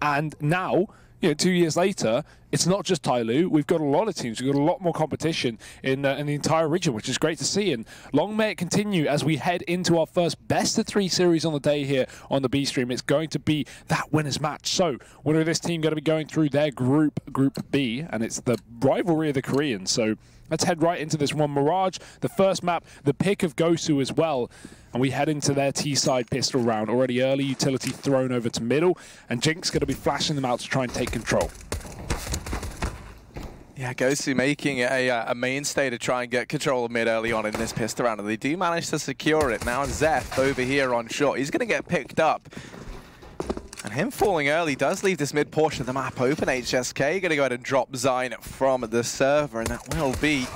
And now, you know, 2 years later, it's not just Tyloo. We've got a lot of teams. We've got a lot more competition in the entire region, which is great to see. And long may it continue as we head into our first best-of-3 series on the day here on the B stream. It's going to be that winners match. So, winner of this team going to be going through their group B, and it's the rivalry of the Koreans. So, let's head right into this one. Mirage, the first map, the pick of GOSU as well. And we head into their T-side pistol round. Already early utility thrown over to middle, and Jinx going to be flashing them out to try and take control. Yeah, GOSU making it a mainstay to try and get control of mid early on in this pistol round, and they do manage to secure it. Now Zeph over here on short. He's going to get picked up. And him falling early does leave this mid portion of the map open. HSK going to go ahead and drop Zyne from the server, and that will be...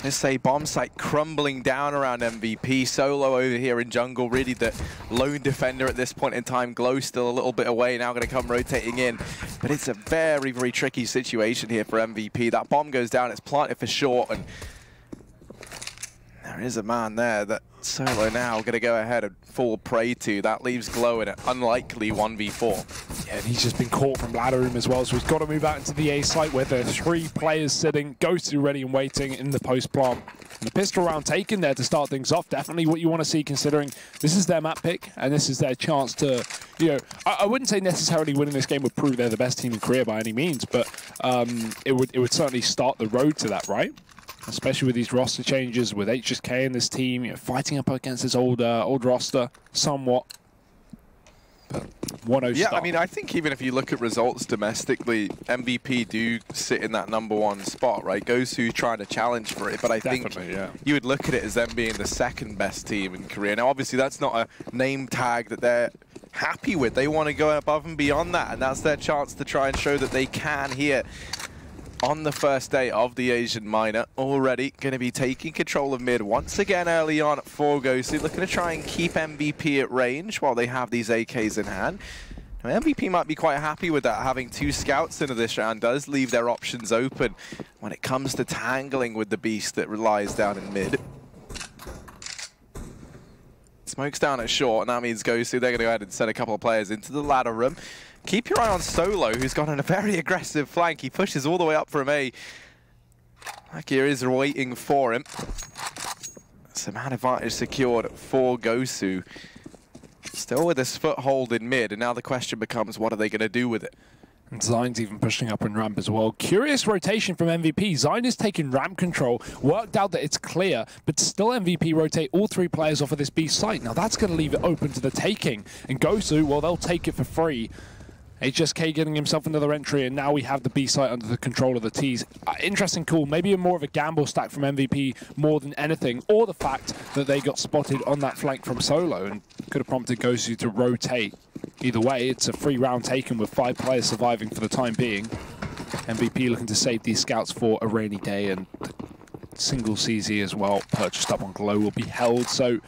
Let's say bomb site crumbling down around MVP. Solo over here in jungle, really the lone defender at this point in time. Glow still a little bit away, now going to come rotating in. But it's a very, very tricky situation here for MVP. That bomb goes down, it's planted for short, and there is a man there that Solo now going to go ahead and fall prey to. That leaves Glow in an unlikely 1v4. Yeah, and he's just been caught from ladder room as well, so he's got to move out into the A site where there are 3 players sitting. GOSU ready and waiting in the post plant. And the pistol round taken there to start things off. Definitely what you want to see, considering this is their map pick and this is their chance to, you know, I wouldn't say necessarily winning this game would prove they're the best team in Korea by any means, but it would certainly start the road to that, right? Especially with these roster changes, with HSK in this team, you know, fighting up against this old roster somewhat. But 1-0 yeah, start. I mean, I think even if you look at results domestically, MVP do sit in that #1 spot, right? GOSU trying to challenge for it, but I think you would look at it as them being the 2nd best team in Korea. Now, obviously, that's not a name tag that they're happy with. They want to go above and beyond that, and that's their chance to try and show that they can here. On the first day of the Asian Minor, already going to be taking control of mid once again early on for GOSU, looking to try and keep MVP at range while they have these AKs in hand. Now, MVP might be quite happy with that. Having 2 scouts into this round does leave their options open when it comes to tangling with the beast that relies down in mid. Smokes down at short, and that means GOSU, they're going to go ahead and send a couple of players into the ladder room. Keep your eye on Solo, who's got on a very aggressive flank. He pushes all the way up from A. Akir is waiting for him. Some man advantage secured for GOSU. Still with his foothold in mid, and now the question becomes, what are they going to do with it? And Zyne's even pushing up in ramp as well. Curious rotation from MVP. Zyne is taking ramp control, worked out that it's clear, but still MVP rotate all 3 players off of this B site. Now that's going to leave it open to the taking. And GOSU, well, they'll take it for free. HSK getting himself another entry, and now we have the B site under the control of the Ts. Interesting call, maybe more of a gamble stack from MVP more than anything, or the fact that they got spotted on that flank from Solo and could have prompted GOSU to rotate. Either way, it's a free round taken with 5 players surviving for the time being. MVP looking to save these scouts for a rainy day, and single CZ as well, purchased up on Glow, will be held. So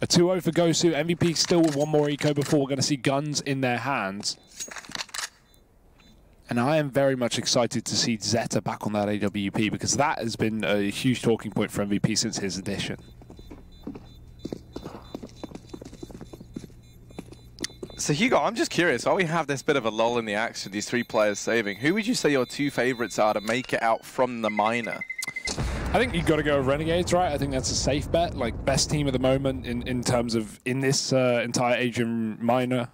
a 2-0 for GOSU. MVP still with 1 more eco before we're going to see guns in their hands. And I am very much excited to see Zeta back on that AWP, because that has been a huge talking point for MVP since his addition. So Hugo, I'm just curious, while we have this bit of a lull in the action, these 3 players saving, who would you say your 2 favorites are to make it out from the minor? I think you've got to go with Renegades, right? I think that's a safe bet. Like, best team at the moment in terms of in this entire Asian Minor,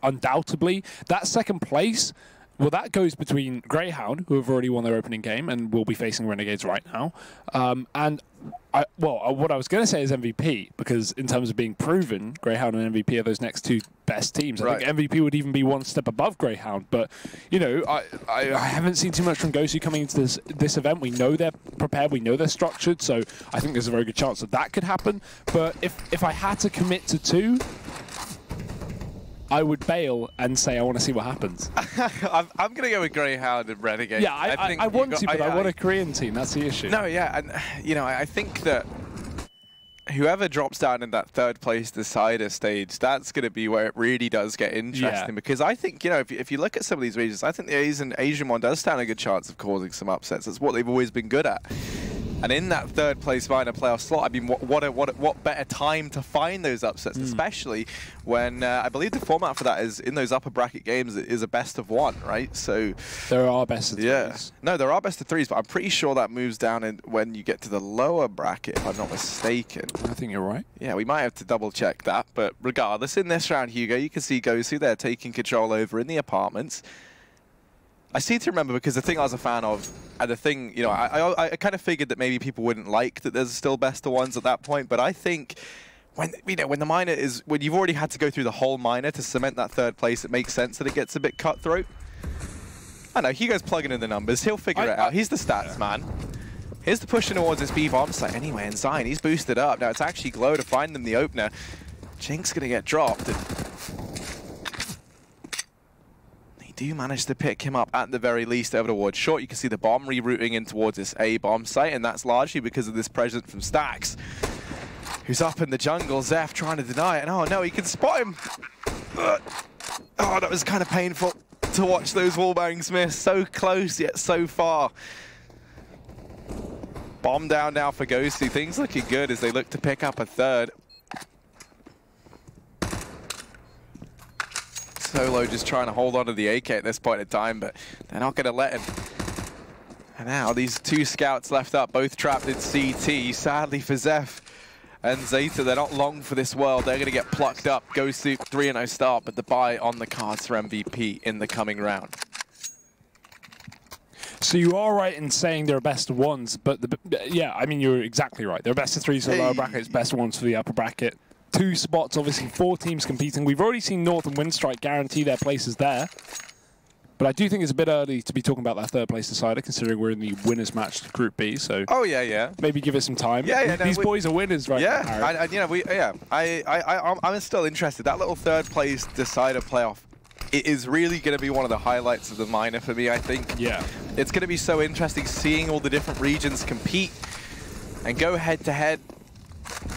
undoubtedly. That 2nd place, well, that goes between Greyhound, who have already won their opening game and will be facing Renegades right now, and what I was going to say is MVP, because in terms of being proven, Greyhound and MVP are those next 2 best teams. I think MVP would even be 1 step above Greyhound, but, you know, I haven't seen too much from GOSU coming into this event. We know they're prepared, we know they're structured, so I think there's a very good chance that that could happen. But if I had to commit to 2, I would bail and say I want to see what happens. I'm going to go with Greyhound and Renegade. Yeah, I want to, but I want a Korean team. That's the issue. No, yeah, and you know, I think that whoever drops down in that 3rd place decider stage, that's going to be where it really does get interesting. Because I think, you know, if you look at some of these regions, I think the Asian one does stand a good chance of causing some upsets. That's what they've always been good at. And in that third place minor playoff slot, I mean, what better time to find those upsets, especially when I believe the format for that is in those upper bracket games is a best of one, right? So there are best of threes. Yeah. No, there are best of threes, but I'm pretty sure that moves down in when you get to the lower bracket, if I'm not mistaken. I think you're right. Yeah, we might have to double check that, but regardless, in this round, Hugo, you can see GOSU there taking control over in the apartments. I seem to remember because the thing I was a fan of, and the thing, you know, I kind of figured that maybe people wouldn't like that there's still best of ones at that point, but I think when the minor is, when you've already had to go through the whole minor to cement that third place, it makes sense that it gets a bit cutthroat. I know, Hugo's plugging in the numbers, he'll figure it out. He's the stats man. Here's the pushing towards this B-bomb site anyway, and Zion, he's boosted up. Now it's actually Glow to find them the opener. Jink's gonna get dropped. Do manage to pick him up at the very least over towards short. You can see the bomb rerouting in towards this A bomb site, and that's largely because of this presence from Stax, who's up in the jungle. Zeph trying to deny it, and oh no, he can spot him. Oh, that was kind of painful to watch those wallbangs miss. So close yet so far. Bomb down now for GOSU. Things looking good as they look to pick up a third. Solo just trying to hold on to the AK at this point in time, but they're not going to let him. And now these two scouts left up, both trapped in CT. Sadly for Zeph and Zeta, they're not long for this world. They're going to get plucked up. GOSU 3-0 start, but the buy on the cards for MVP in the coming round. So you are right in saying they're best of ones, but yeah, I mean, you're exactly right. They're best of threes for the lower brackets, best of ones for the upper bracket. 2 spots, obviously 4 teams competing. We've already seen North and Windstrike guarantee their places there. But I do think it's a bit early to be talking about that third place decider, considering we're in the winners match to Group B. So oh yeah. Maybe give it some time. Yeah. These boys are winners right now. Yeah, I'm still interested. That little third place decider playoff, it is really going to be one of the highlights of the minor for me, I think. Yeah. It's going to be so interesting seeing all the different regions compete and go head to head.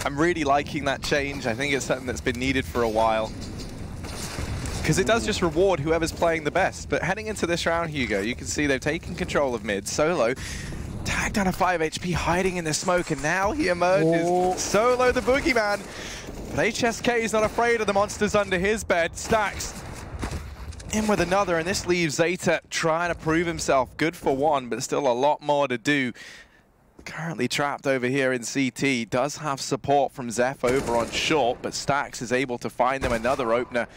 I'm really liking that change. I think it's something that's been needed for a while. Because it does just reward whoever's playing the best. But heading into this round, Hugo, you can see they've taken control of mid. Solo tagged down a 5 HP, hiding in the smoke, and now he emerges. Oh. Solo the boogeyman. But HSK is not afraid of the monsters under his bed. Stacks in with another, and this leaves Zeta trying to prove himself. Good for one, but still a lot more to do. Currently trapped over here in CT, does have support from Zeph over on short, but Stax is able to find them another opener.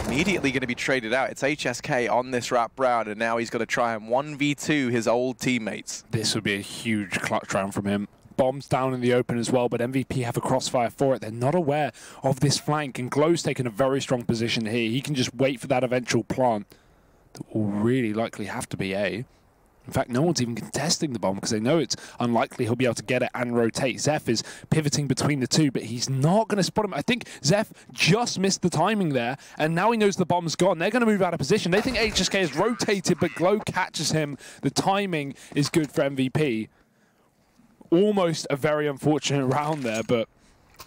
Immediately going to be traded out. It's HSK on this wrap round, and now he's got to try and 1v2 his old teammates. This would be a huge clutch round from him. Bombs down in the open as well, but MVP have a crossfire for it. They're not aware of this flank, and Glow's taken a very strong position here. He can just wait for that eventual plant that will really likely have to be A. In fact, no one's even contesting the bomb because they know it's unlikely he'll be able to get it and rotate. Zeph is pivoting between the two, but he's not going to spot him. I think Zeph just missed the timing there, and now he knows the bomb's gone. They're going to move out of position. They think HSK is rotated, but Glow catches him. The timing is good for MVP. Almost a very unfortunate round there, but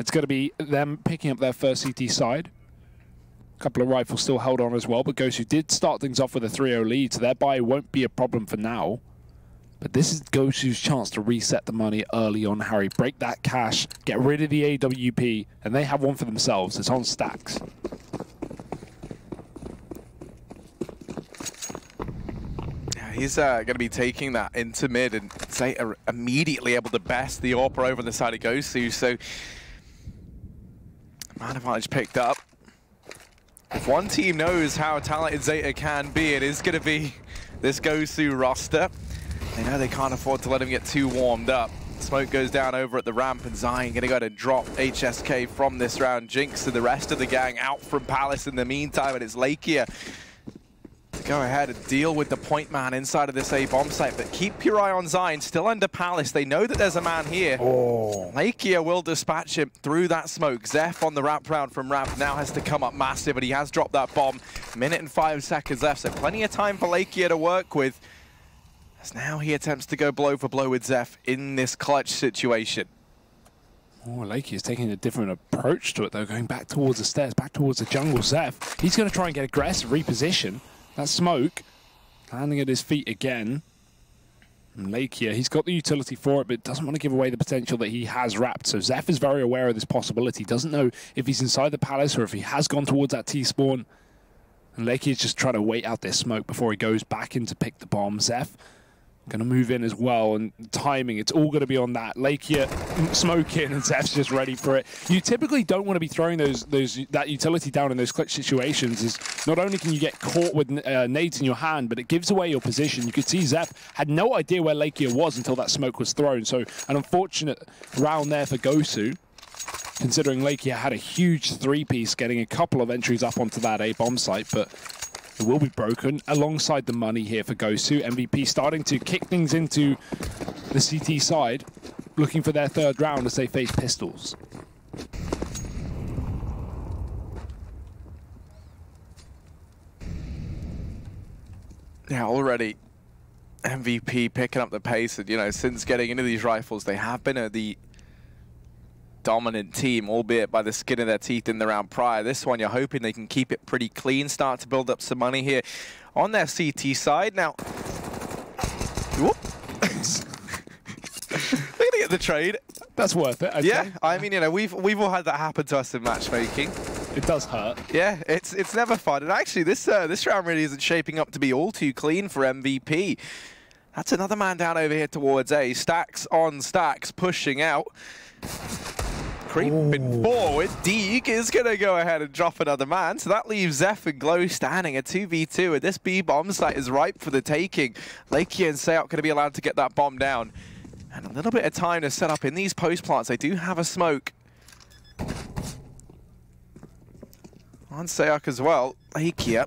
it's going to be them picking up their first CT side. A couple of rifles still held on as well, but GOSU did start things off with a 3-0 lead, so their buy won't be a problem for now. But this is GOSU's chance to reset the money early on, Harry. Break that cash, get rid of the AWP, and they have one for themselves. It's on Stacks. He's going to be taking that into mid, and Zeta immediately able to best the AWP over on the side of GOSU, so man advantage picked up. If one team knows how talented Zeta can be, it is going to be this GOSU roster. They know they can't afford to let him get too warmed up. Smoke goes down over at the ramp, and Zion going to go to drop HSK from this round. Jinx and the rest of the gang out from Palace in the meantime, and it's Lakia to go ahead and deal with the point man inside of this A bomb site. But keep your eye on Zion, still under Palace. They know that there's a man here. Oh. Lakia will dispatch him through that smoke. Zeph on the wrap round from ramp now has to come up massive, but he has dropped that bomb. Minute and 5 seconds left, so plenty of time for Lakia to work with. As now he attempts to go blow for blow with Zeph in this clutch situation. Oh, Lakia is taking a different approach to it, though, going back towards the stairs, back towards the jungle. Zeph, he's going to try and get aggressive, reposition. That smoke landing at his feet again. Lakia, he's got the utility for it, but doesn't want to give away the potential that he has wrapped. So Zeph is very aware of this possibility. Doesn't know if he's inside the palace or if he has gone towards that T-spawn. And Lakia is just trying to wait out this smoke before he goes back in to pick the bomb. Zeph going to move in as well, and timing, it's all going to be on that. Lakia smoke in, and Zeph's just ready for it. You typically don't want to be throwing that utility down in those clutch situations. Is not only can you get caught with nades in your hand, but it gives away your position. You could see Zeph had no idea where Lakia was until that smoke was thrown. So an unfortunate round there for GOSU, considering Lakia had a huge three-piece, getting a couple of entries up onto that A-bomb site, but it will be broken alongside the money here for GOSU. MVP starting to kick things into the CT side, looking for their third round as they face pistols. Yeah, already MVP picking up the pace. And, you know, since getting into these rifles, they have been the dominant team, albeit by the skin of their teeth in the round prior. This one, you're hoping they can keep it pretty clean, start to build up some money here on their CT side. Now, whoop. They're gonna get the trade. That's worth it. Yeah, I mean, you know, we've all had that happen to us in matchmaking. It does hurt. Yeah, it's never fun. And actually, this round really isn't shaping up to be all too clean for MVP. That's another man down over here towards A. Stacks on stacks, pushing out. Creeping forward, Deeg is going to go ahead and drop another man. So that leaves Zeph and Glow standing at 2v2. And this B-bomb site is ripe for the taking. Lakia and Seok going to be allowed to get that bomb down. And a little bit of time to set up in these post plants. They do have a smoke on Seok as well. Lakia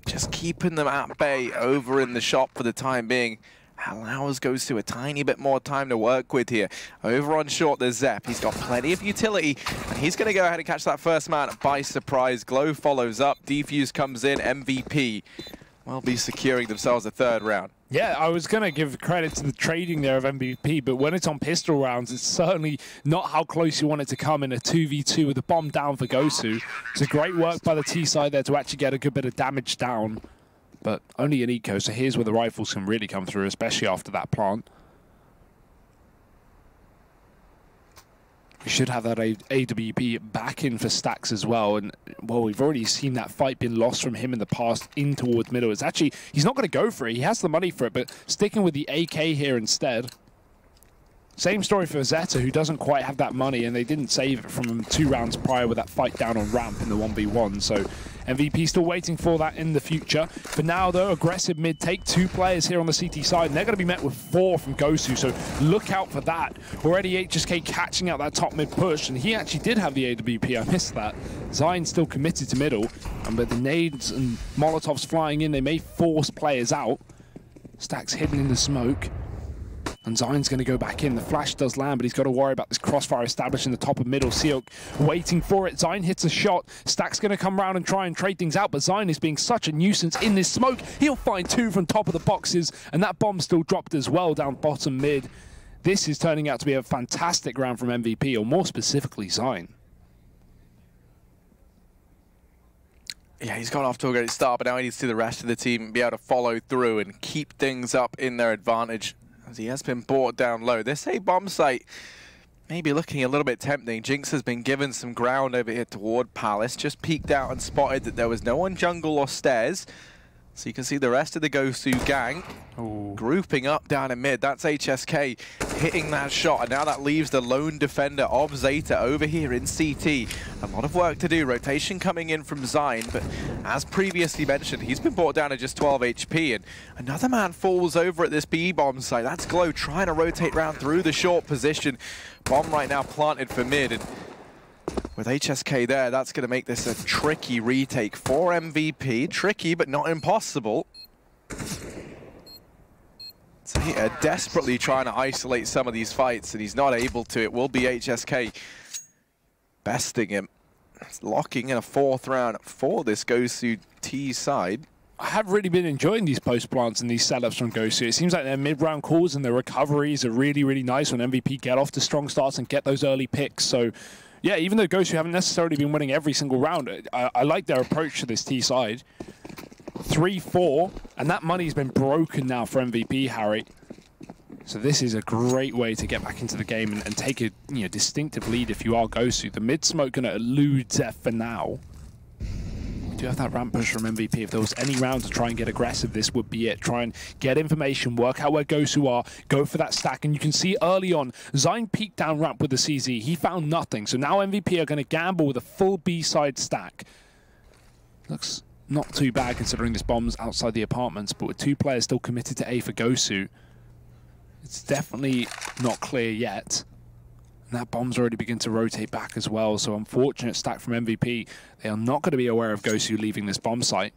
just keeping them at bay over in the shop for the time being. Allows GOSU a tiny bit more time to work with here. Over on short, there's Zep. He's got plenty of utility, and he's going to go ahead and catch that first man by surprise. Glow follows up. Defuse comes in. MVP will be securing themselves a third round. Yeah, I was going to give credit to the trading there of MVP, but when it's on pistol rounds, it's certainly not how close you want it to come in a 2v2 with the bomb down for GOSU. It's a great work by the T side there to actually get a good bit of damage down. But only an eco, so here's where the rifles can really come through, especially after that plant. We should have that AWP back in for Stacks as well. And, well, we've already seen that fight been lost from him in the past in towards middle. It's actually, he's not going to go for it. He has the money for it, but sticking with the AK here instead. Same story for Zeta, who doesn't quite have that money, and they didn't save it from him 2 rounds prior with that fight down on ramp in the 1v1. So MVP still waiting for that in the future. For now, though, aggressive mid take 2 players here on the CT side, and they're going to be met with 4 from GOSU, so look out for that. Already HSK catching out that top mid push, and he actually did have the AWP. I missed that. Zion still committed to middle, and with the nades and Molotovs flying in, they may force players out. Stacks hidden in the smoke. And Zion's going to go back in. The flash does land, but he's got to worry about this crossfire established in the top of middle. Seok waiting for it. Zion hits a shot. Stack's going to come around and try and trade things out, but Zion is being such a nuisance in this smoke. He'll find 2 from top of the boxes, and that bomb still dropped as well down bottom mid. This is turning out to be a fantastic round from MVP, or more specifically, Zion. Yeah, he's gone off to a great start, but now he needs to see the rest of the team be able to follow through and keep things up in their advantage, as he has been brought down low. This A-bomb site may be looking a little bit tempting. Jinx has been given some ground over here toward Palace. Just peeked out and spotted that there was no one jungle or stairs. So you can see the rest of the GOSU gang grouping up down in mid. That's HSK hitting that shot, and now that leaves the lone defender of Zeta over here in CT. A lot of work to do. Rotation coming in from Zion, but as previously mentioned, he's been brought down to just 12 HP, and another man falls over at this B-bomb site. That's Glow trying to rotate round through the short position. Bomb right now planted for mid, and with HSK there, that's going to make this a tricky retake for MVP. Tricky, but not impossible. So yeah, desperately trying to isolate some of these fights, and he's not able to. It will be HSK besting him. It's locking in a 4th round for this GOSU T side. I have really been enjoying these post plants and these setups from GOSU. It seems like their mid-round calls and their recoveries are really, really nice when MVP get off to strong starts and get those early picks. So yeah, even though GOSU haven't necessarily been winning every single round, I like their approach to this T side. 3-4, and that money's been broken now for MVP, Harry. So this is a great way to get back into the game and take a distinctive lead if you are GOSU. The mid smoke going to elude Zeph for now. We do have that ramp push from MVP. If there was any round to try and get aggressive, this would be it. Try and get information, work out where GOSU are, go for that stack. And you can see early on, Zine peeked down ramp with the CZ. He found nothing. So now MVP are going to gamble with a full B-side stack. Looks not too bad considering this bomb's outside the apartments, but with 2 players still committed to A for GOSU, it's definitely not clear yet. And that bomb's already begun to rotate back as well, so unfortunate stack from MVP. They are not going to be aware of GOSU leaving this bomb site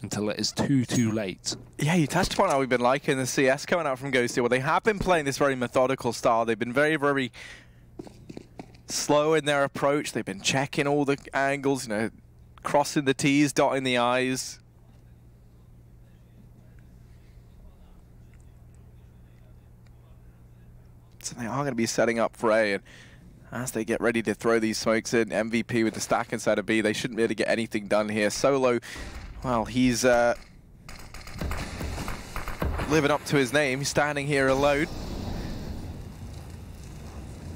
until it is too late. Yeah, you touched upon how we've been liking the CS coming out from GOSU. Well, they have been playing this very methodical style. They've been very slow in their approach. They've been checking all the angles, crossing the T's, dotting the I's. So they are going to be setting up for A, and as they get ready to throw these smokes in, MVP with the stack inside of B, they shouldn't be able to get anything done here. Solo, well, he's living up to his name. He's standing here alone,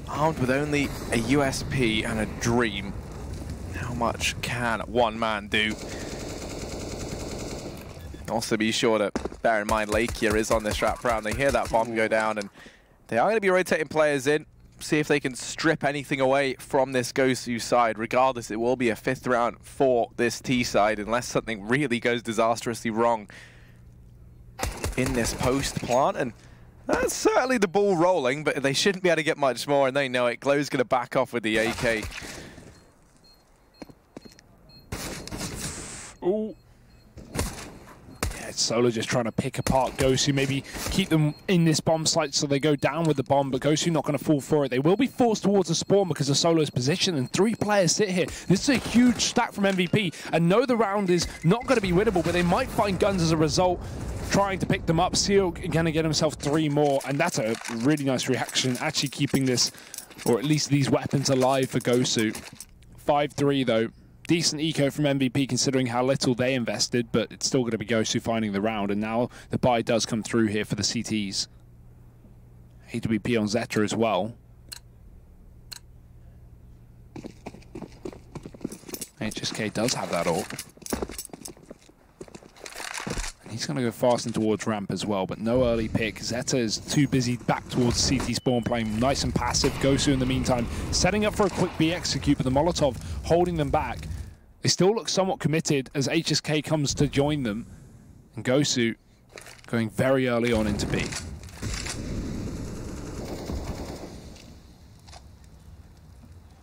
armed with only a USP and a dream. How much can one man do? Also be sure to bear in mind Lakia is on this wrap round. They hear that bomb go down, and they are going to be rotating players in, see if they can strip anything away from this GOSU side. Regardless, it will be a 5th round for this T side unless something really goes disastrously wrong in this post plant. And that's certainly the ball rolling, but they shouldn't be able to get much more, and they know it. Glow's going to back off with the AK. Ooh. Solo just trying to pick apart GOSU, maybe keep them in this bomb site so they go down with the bomb, but GOSU not going to fall for it. They will be forced towards the spawn because of Solo's position, and 3 players sit here. This is a huge stack from MVP, and no, the round is not going to be winnable, but they might find guns as a result, trying to pick them up. Seal going to get himself 3 more, and that's a really nice reaction, actually keeping this, or at least these weapons alive for GOSU. 5-3 though. Decent eco from MVP considering how little they invested, but it's still going to be GOSU finding the round, and now the buy does come through here for the CTs. AWP on Zeta as well. HSK does have that ult. And he's going to go fast in towards ramp as well, but no early pick. Zeta is too busy back towards CT spawn, playing nice and passive. GOSU in the meantime setting up for a quick B execute, but the Molotov holding them back. They still look somewhat committed as HSK comes to join them, and GOSU going very early on into B.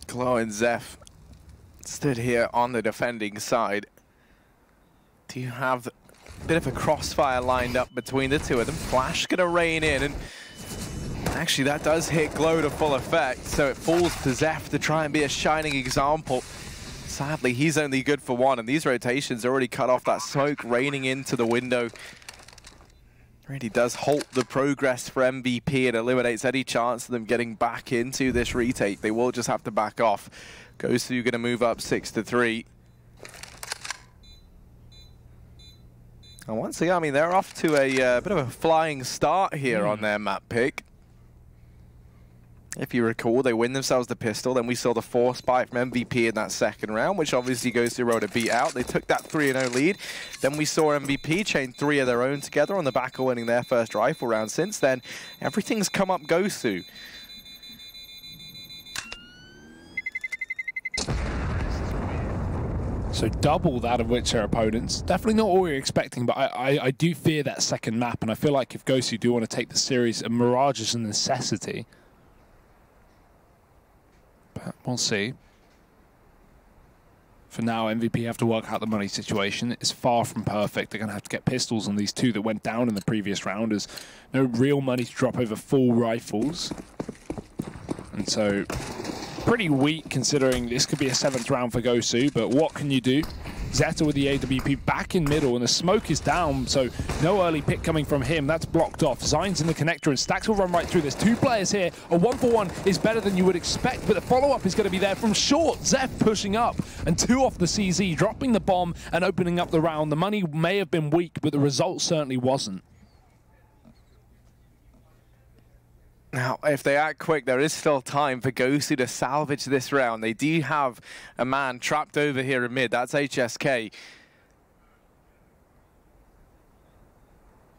Glow and Zeph stood here on the defending side. Do you have a bit of a crossfire lined up between the two of them? Flash gonna rain in, and actually that does hit Glow to full effect, so it falls to Zeph to try and be a shining example. Sadly, he's only good for 1, and these rotations already cut off that smoke raining into the window. Really does halt the progress for MVP and eliminates any chance of them getting back into this retake. They will just have to back off. GOSU going to move up 6-3. And once again, I mean, they're off to a bit of a flying start here on their map pick. If you recall, they win themselves the pistol. Then we saw the 4 spike from MVP in that second round, which obviously GOSU road to beat out. They took that 3-0 lead. Then we saw MVP chain 3 of their own together on the back of winning their first rifle round. Since then, everything's come up GOSU. So double that of which their opponents. Definitely not what we were expecting, but I do fear that second map, and I feel like if GOSU do want to take the series, a Mirage is a necessity. But we'll see. For now, MVP have to work out the money situation. It's far from perfect. They're going to have to get pistols on these 2 that went down in the previous round. There's no real money to drop over full rifles. And so, pretty weak considering this could be a 7th round for GOSU, but what can you do? Zeta with the AWP back in middle, and the smoke is down, so no early pick coming from him. That's blocked off. Zine's in the connector, and Stacks will run right through. There's 2 players here. A 1-for-1 is better than you would expect, but the follow-up is going to be there from short. Zeph pushing up, and 2 off the CZ, dropping the bomb and opening up the round. The money may have been weak, but the result certainly wasn't. Now, if they act quick, there is still time for GOSU to salvage this round. They do have a man trapped over here in mid. That's HSK.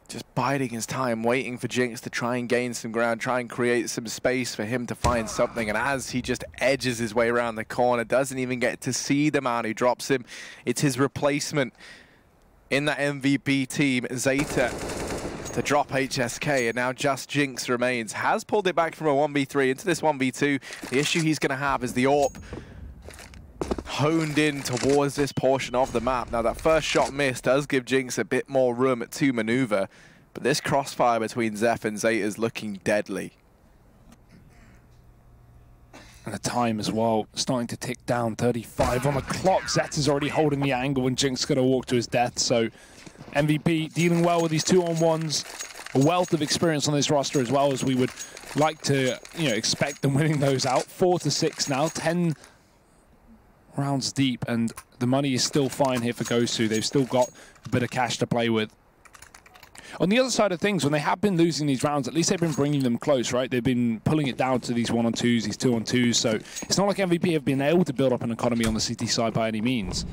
Just biding his time, waiting for Jinx to try and gain some ground, try and create some space for him to find something. And as he just edges his way around the corner, doesn't even get to see the man who drops him. It's his replacement in that MVP team, Zeta, to drop HSK, and now just Jinx remains. Has pulled it back from a 1v3 into this 1v2. The issue he's going to have is the AWP honed in towards this portion of the map. Now, that first shot miss does give Jinx a bit more room to maneuver, but this crossfire between Zeph and Zeta is looking deadly. And the time as well, starting to tick down, 35 on the clock. Zeta's already holding the angle, and Jinx is going to walk to his death, so MVP dealing well with these 2-on-1s. A wealth of experience on this roster as well, as we would like to, expect them winning those out. 4-6 now, 10 rounds deep, and the money is still fine here for GOSU. They've still got a bit of cash to play with. On the other side of things, when they have been losing these rounds, at least they've been bringing them close, right? They've been pulling it down to these 1-on-2s, these 2-on-2s, so it's not like MVP have been able to build up an economy on the CT side by any means.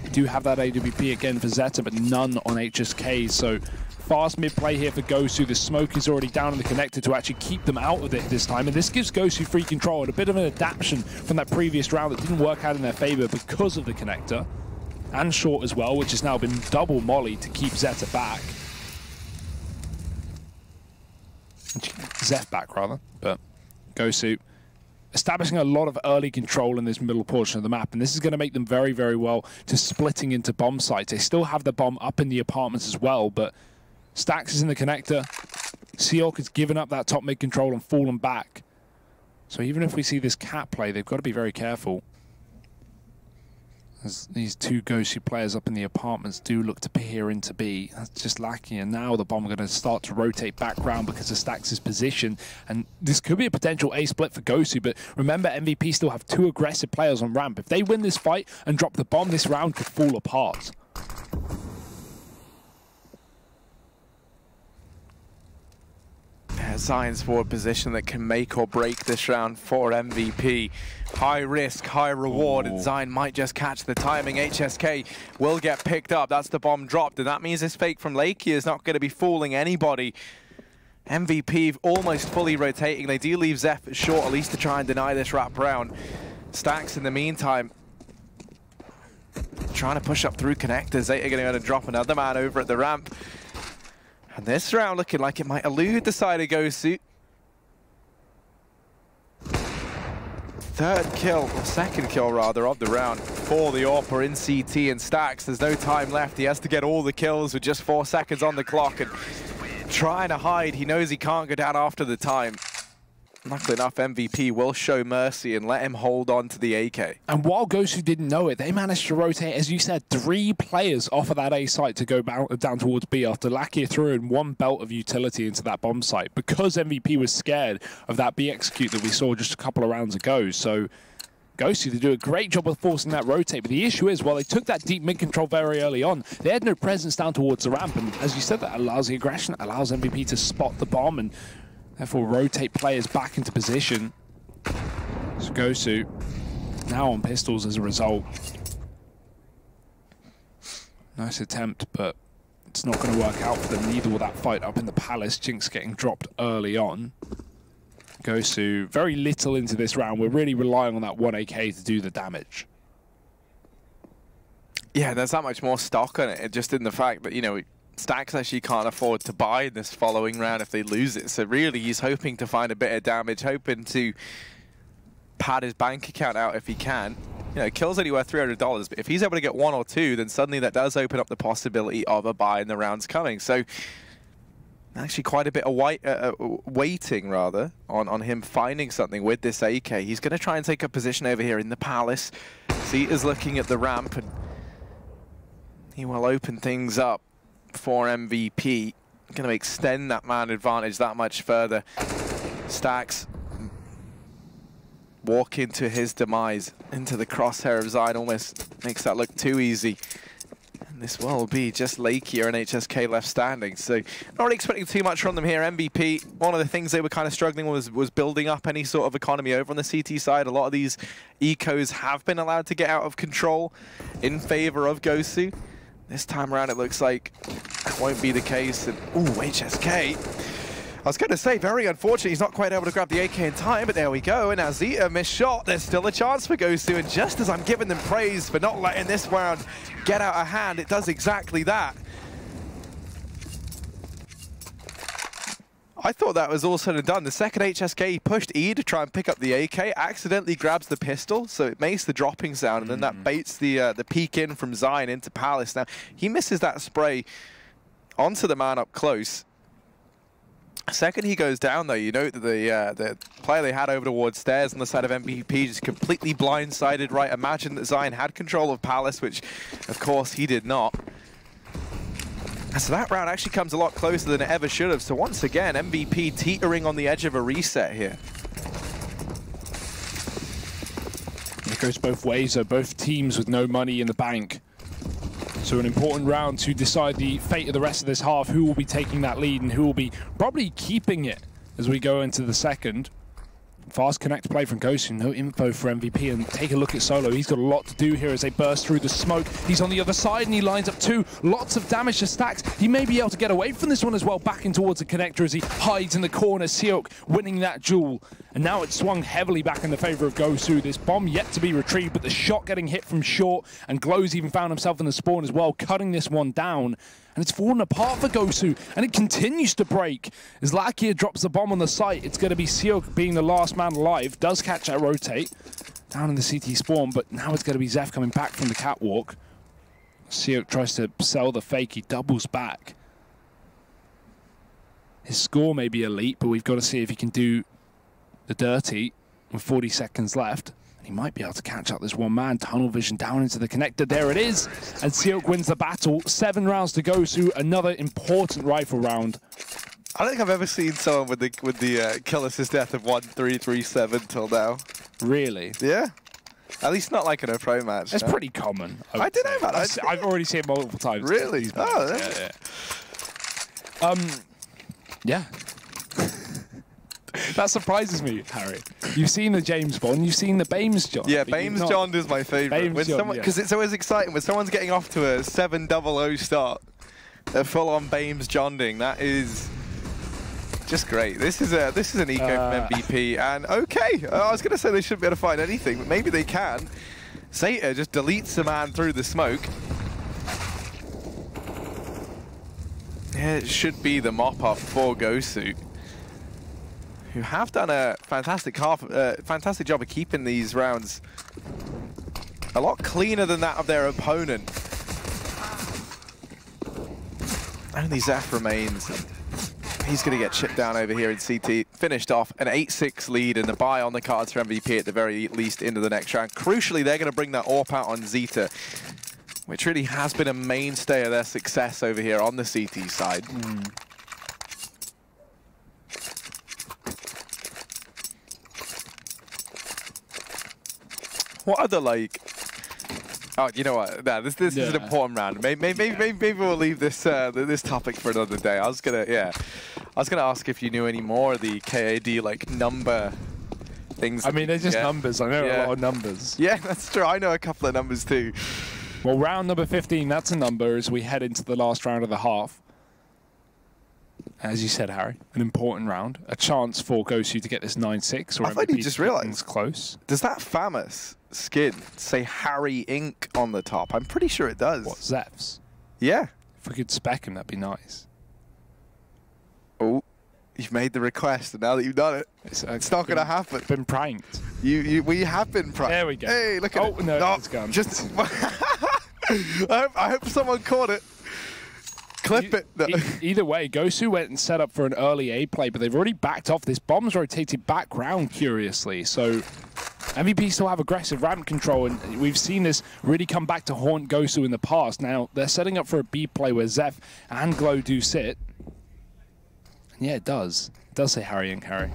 They do have that AWP again for Zeta, but none on HSK, so fast mid-play here for GOSU. The smoke is already down in the connector to actually keep them out of it this time, and this gives GOSU free control, and a bit of an adaptation from that previous round that didn't work out in their favor because of the connector, and short as well, which has now been double molly to keep Zeta back. Zeph back, rather, but GOSU establishing a lot of early control in this middle portion of the map, and this is going to make them very, very well to splitting into bomb sites. They still have the bomb up in the apartments as well, but Stax is in the connector. Seahawk has given up that top mid control and fallen back. So even if we see this cat play, they've got to be very careful, as these two GOSU players up in the apartments do look to peer into B. That's just lacking, and now the bomb are going to start to rotate back round because of Stax' position, and this could be a potential A split for GOSU, but remember, MVP still have two aggressive players on ramp. If they win this fight and drop the bomb, this round could fall apart. Zion's forward position that can make or break this round for MVP. High risk, high reward, and Zion might just catch the timing. HSK will get picked up. That's the bomb dropped, and that means this fake from Lakey is not going to be fooling anybody. MVP almost fully rotating. They do leave Zeph short, at least to try and deny this wrap round. Stax in the meantime trying to push up through connectors. Zeta going to go and drop another man over at the ramp. And this round looking like it might elude the side of GOSU. Third kill, or second kill rather, of the round for the AWPer in CT, and Stax. There's no time left. He has to get all the kills with just 4 seconds on the clock, and trying to hide. He knows he can't go down after the time. Luckily enough, MVP will show mercy and let him hold on to the AK. And while GOSU didn't know it, they managed to rotate, as you said, 3 players off of that A site to go down towards B after Lakia threw in 1 belt of utility into that bomb site, because MVP was scared of that B execute that we saw just a couple of rounds ago. So GOSU, they do a great job of forcing that rotate, but the issue is, while they took that deep mid control very early on, they had no presence down towards the ramp, and as you said, that allows the aggression, allows MVP to spot the bomb, and therefore rotate players back into position. So GOSU now on pistols as a result. Nice attempt, but it's not going to work out for them. Neither will that fight up in the Palace. Jinx getting dropped early on. GOSU very little into this round. We're really relying on that 1 AK to do the damage. Yeah, there's that much more stock on it, just in the fact that, Stax actually can't afford to buy this following round if they lose it. So really, he's hoping to find a bit of damage, hoping to pad his bank account out if he can. Kill's only worth $300, but if he's able to get 1 or 2, then suddenly that does open up the possibility of a buy in the rounds coming. So actually quite a bit of waiting, rather, on him finding something with this AK. He's going to try and take a position over here in the Palace. Zeta's looking at the ramp, and he will open things up for MVP. Going to extend that man advantage that much further. Stax walk into his demise, into the crosshair of Zion, almost makes that look too easy. And This will be just Lakia and HSK left standing, so not really expecting too much from them here. MVP, one of the things they were kind of struggling was building up any sort of economy over on the CT side. A lot of these ecos have been allowed to get out of control in favor of GOSU. This time around, it looks like that won't be the case. And ooh, HSK. I was going to say, very unfortunate, he's not quite able to grab the AK in time, but there we go. And now Zeta missed shot. There's still a chance for GOSU, and just as I'm giving them praise for not letting this round get out of hand, it does exactly that. I thought that was all said and done. The second HSK pushed E to try and pick up the AK, accidentally grabs the pistol, so it makes the dropping sound, and then that baits the peek in from Zion into Palace. Now, he misses that spray onto the man up close. Second he goes down, though, you note that the player they had over towards stairs on the side of MVP just completely blindsided, right? Imagine that Zion had control of Palace, which, of course, he did not. And so that round actually comes a lot closer than it ever should have. So once again, MVP teetering on the edge of a reset here. It goes both ways, though. Both teams with no money in the bank. So an important round to decide the fate of the rest of this half, who will be taking that lead and who will be probably keeping it as we go into the second. Fast connect play from GOSU, no info for MVP, and take a look at Solo. He's got a lot to do here as they burst through the smoke. He's on the other side and he lines up two. Lots of damage to Stacks. He may be able to get away from this one as well, backing towards the connector as he hides in the corner. Seok winning that duel. And now it's swung heavily back in the favor of GOSU. This bomb yet to be retrieved, but the shot getting hit from short, and Glow's even found himself in the spawn as well, cutting this one down. And it's fallen apart for GOSU, and it continues to break. As Lakia drops the bomb on the site, it's going to be Seok being the last man alive. Does catch that rotate down in the CT spawn, but now it's going to be Zeph coming back from the catwalk. Seok tries to sell the fake, he doubles back. His score may be elite, but we've got to see if he can do the dirty with 40 seconds left. He might be able to catch up this one man. Tunnel vision down into the connector. There it is. And Seok wins the battle. 7 rounds to go. So another important rifle round. I don't think I've ever seen someone with the kill assist death of 1-3-3-7 till now. Really? Yeah. At least not like in a pro match. It's pretty common. I don't know, man. I've already seen it multiple times. Really? Oh, yeah. That surprises me, Harry. You've seen the James Bond, you've seen the Bames John. Yeah, Bames John is my favourite. Because it's always exciting when someone's getting off to a 7-0-0 start. A full-on Bames Johnding. That is just great. This is an eco from MVP, and okay. I was going to say they shouldn't be able to find anything, but maybe they can. Zeta just deletes a man through the smoke. Yeah, it should be the mop-up for GOSU, who have done a fantastic job of keeping these rounds a lot cleaner than that of their opponent. Only Zeph remains. He's going to get chipped down over here in CT. Finished off an 8-6 lead and a bye on the cards for MVP at the very least into the next round. Crucially, they're going to bring that AWP out on Zeta, which really has been a mainstay of their success over here on the CT side. What other, like... Oh, you know what? No, this is an important round. Maybe we'll leave this this topic for another day. I was gonna ask if you knew any more of the KAD like number things. I mean, they're just numbers. I know a lot of numbers. Yeah, that's true. I know a couple of numbers too. Well, round number 15, that's a number as we head into the last round of the half. As you said, Harry, an important round. A chance for GOSU to get this 9-6. I finally just realised. Close. Does that famous skin say Harry Inc. on the top? I'm pretty sure it does. What, Zeph's? Yeah. If we could spec him, that'd be nice. Oh, you've made the request, and now that you've done it, it's not going to happen. Been pranked. We have been pranked. There we go. Hey, look at it. Oh, no, it's gone. Just... I hope someone caught it. Clip it. No. Either way, GOSU went and set up for an early A play, but they've already backed off. This bomb's rotated back round, curiously. So MVP still have aggressive ramp control, and we've seen this really come back to haunt GOSU in the past. Now, they're setting up for a B play where Zeph and Glow do sit. And yeah, it does. It does say Harry and Harry.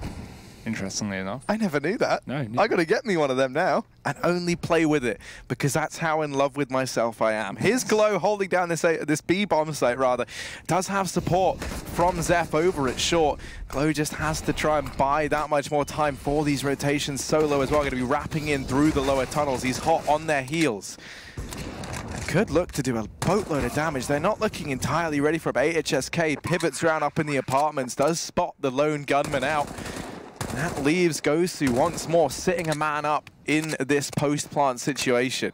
interestingly enough. I never knew that. No, I got to get me one of them now and only play with it because that's how in love with myself I am. Here's Glow holding down this B bomb site, rather. Does have support from Zeph over at short. Glow just has to try and buy that much more time for these rotations. Solo as well, going to be wrapping in through the lower tunnels. He's hot on their heels. Could look to do a boatload of damage. They're not looking entirely ready for it. HSK pivots around up in the apartments, does spot the lone gunman out. And that leaves GOSU once more sitting a man up in this post-plant situation.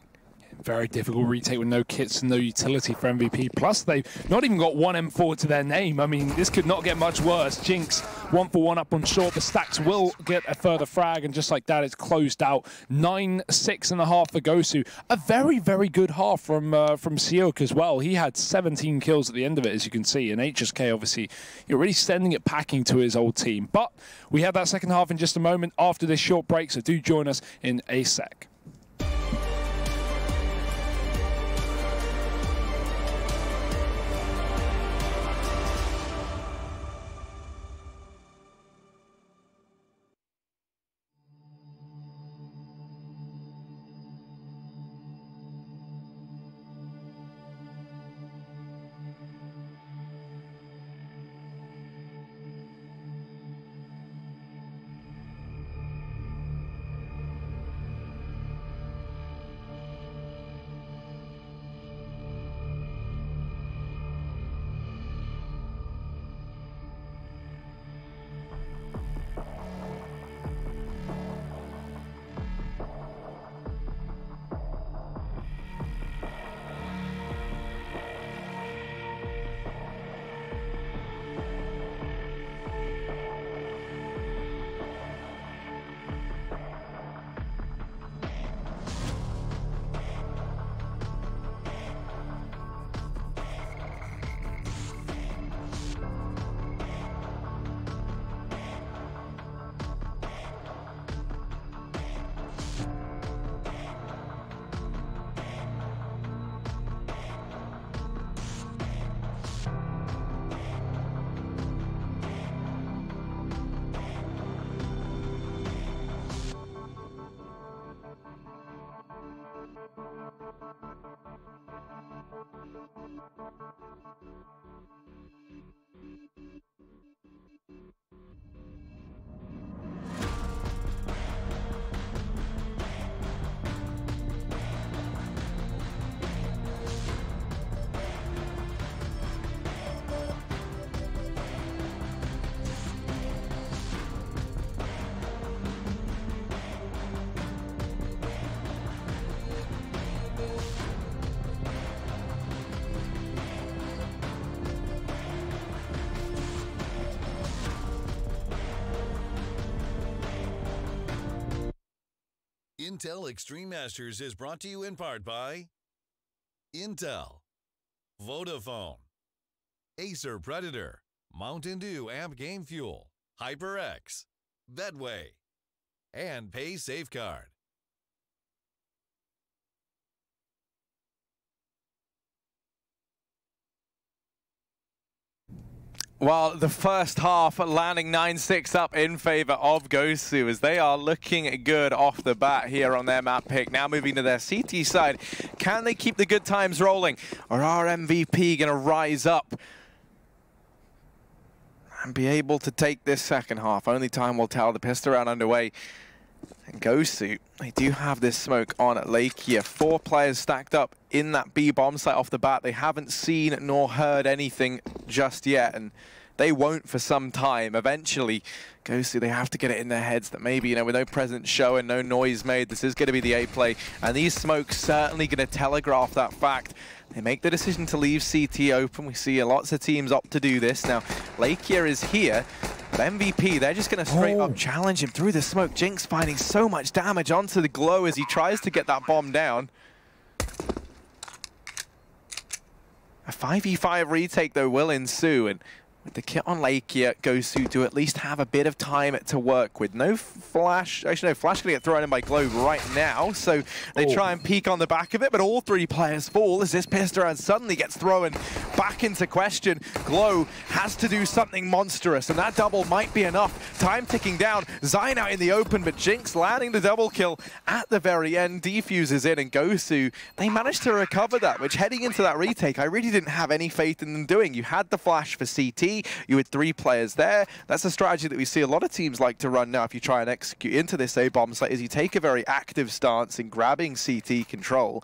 Very difficult retake with no kits and no utility for MVP. Plus, they've not even got one M4 to their name. I mean, this could not get much worse. Jinx, 1-for-1 up on short. The Stacks will get a further frag, and just like that, it's closed out. 9-6.5 for GOSU. A very, very good half from Siok as well. He had 17 kills at the end of it, as you can see. And HSK, obviously, you're really sending it packing to his old team. But we have that second half in just a moment after this short break, so do join us in a sec. Intel Extreme Masters is brought to you in part by Intel, Vodafone, Acer Predator, Mountain Dew Amp Game Fuel, HyperX, Betway, and Pay Safeguard. Well, the first half landing 9-6 up in favor of GOSU as they are looking good off the bat here on their map pick. Now moving to their CT side. Can they keep the good times rolling? Or are MVP going to rise up and be able to take this second half? Only time will tell. The pistol round underway. And GOSU, they do have this smoke on at Lake here. 4 players stacked up in that B bomb site off the bat. They haven't seen nor heard anything just yet, and they won't for some time. Eventually, GOSU, they have to get it in their heads that maybe, you know, with no presence show and no noise made, this is going to be the A play, and these smokes certainly going to telegraph that fact. They make the decision to leave CT open. We see lots of teams opt to do this. Now, Lakia is here, but MVP, they're just going to straight up challenge him through the smoke. Jinx finding so much damage onto the Glow as he tries to get that bomb down. A 5v5 retake, though, will ensue, and With the kit on Lakia, GOSU do at least have a bit of time to work with. No flash. Actually, no, flash going to get thrown in by Globe right now. So they try and peek on the back of it, but all three players fall as this pissed around suddenly gets thrown back into question. Glow has to do something monstrous, and that double might be enough. Time ticking down. Zayn out in the open, but Jinx landing the double kill at the very end. Defuses in, and GOSU, they managed to recover that, which heading into that retake, I really didn't have any faith in them doing. You had the flash for CT. You had three players there. That's a strategy that we see a lot of teams like to run now if you try and execute into this A-bomb site, is you take a very active stance in grabbing CT control.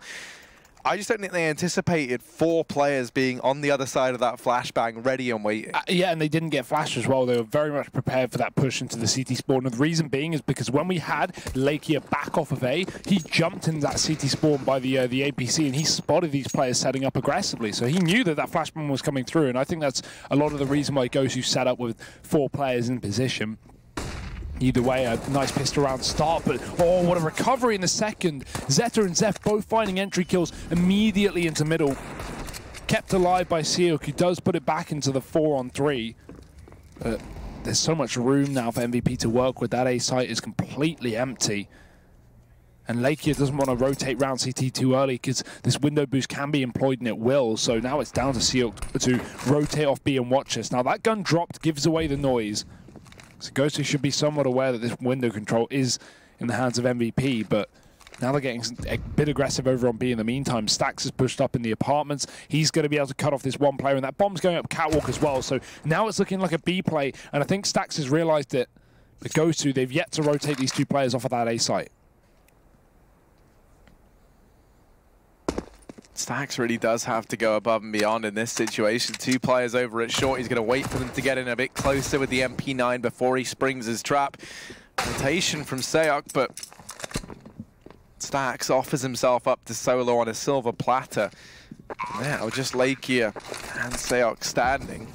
I just don't think they anticipated 4 players being on the other side of that flashbang, ready and waiting. Yeah, and they didn't get flashed as well. They were very much prepared for that push into the CT spawn. And the reason being is because when we had Lakia back off of A, he jumped into that CT spawn by the APC, and he spotted these players setting up aggressively. So he knew that that flashbang was coming through, and I think that's a lot of the reason why GOSU set up with 4 players in position. Either way, a nice pistol round start, but oh, what a recovery in the second. Zeta and Zeph both finding entry kills immediately into middle. Kept alive by Seok, who does put it back into the 4-on-3. But there's so much room now for MVP to work with. That A site is completely empty. And Lakia doesn't want to rotate round CT too early because this window boost can be employed and it will. So now it's down to Seok to rotate off B and watch this. Now that gun dropped gives away the noise. So GOSU should be somewhat aware that this window control is in the hands of MVP, but now they're getting a bit aggressive over on B in the meantime. Stax is pushed up in the apartments. He's going to be able to cut off this one player, and that bomb's going up catwalk as well. So now it's looking like a B play, and I think Stax has realized that the GOSU, they've yet to rotate these 2 players off of that A site. Stax really does have to go above and beyond in this situation. 2 players over at short. He's going to wait for them to get in a bit closer with the MP9 before he springs his trap. Rotation from Seok, but Stax offers himself up to solo on a silver platter. Now just Lakia and Seok standing.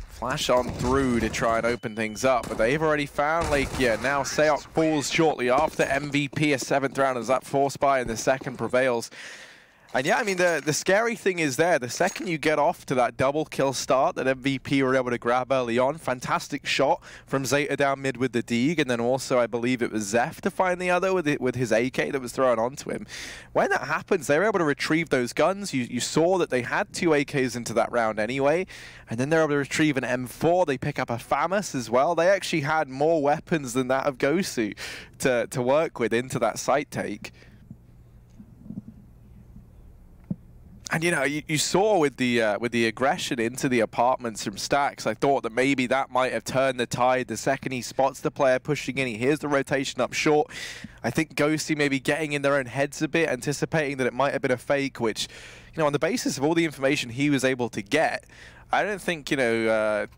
Flash on through to try and open things up, but they've already found Lakia. Now Seok falls shortly after. MVP a 7th round as that force buy in the second prevails. And yeah, I mean, the scary thing is there, the second you get off to that double kill start that MVP were able to grab early on, fantastic shot from Zeta down mid with the Deeg, and then also I believe it was Zeph to find the other with his AK that was thrown onto him. When that happens, they were able to retrieve those guns. You saw that they had 2 AKs into that round anyway, and then they're able to retrieve an M4. They pick up a FAMAS as well. They actually had more weapons than that of GOSU to work with into that site take. And you know, you saw with the aggression into the apartments from Stax, I thought that maybe that might have turned the tide. The second he spots the player pushing in, he hears the rotation up short. I think GOSU maybe getting in their own heads a bit, anticipating that it might have been a fake, which, you know, on the basis of all the information he was able to get, I don't think, you know,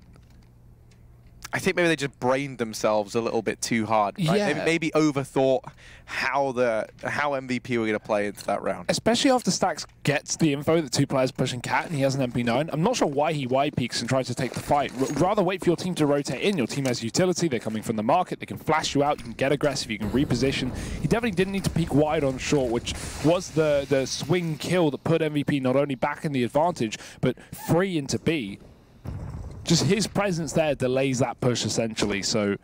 I think maybe they just brained themselves a little bit too hard. Right? Yeah. Maybe overthought how MVP were going to play into that round. Especially after Stax gets the info that 2 players pushing Cat and he has an MP9. I'm not sure why he wide peeks and tries to take the fight. Rather wait for your team to rotate in. Your team has utility. They're coming from the market. They can flash you out. You can get aggressive. You can reposition. He definitely didn't need to peek wide on short, which was the swing kill that put MVP not only back in the advantage, but free into B. Just his presence there delays that push, essentially. So,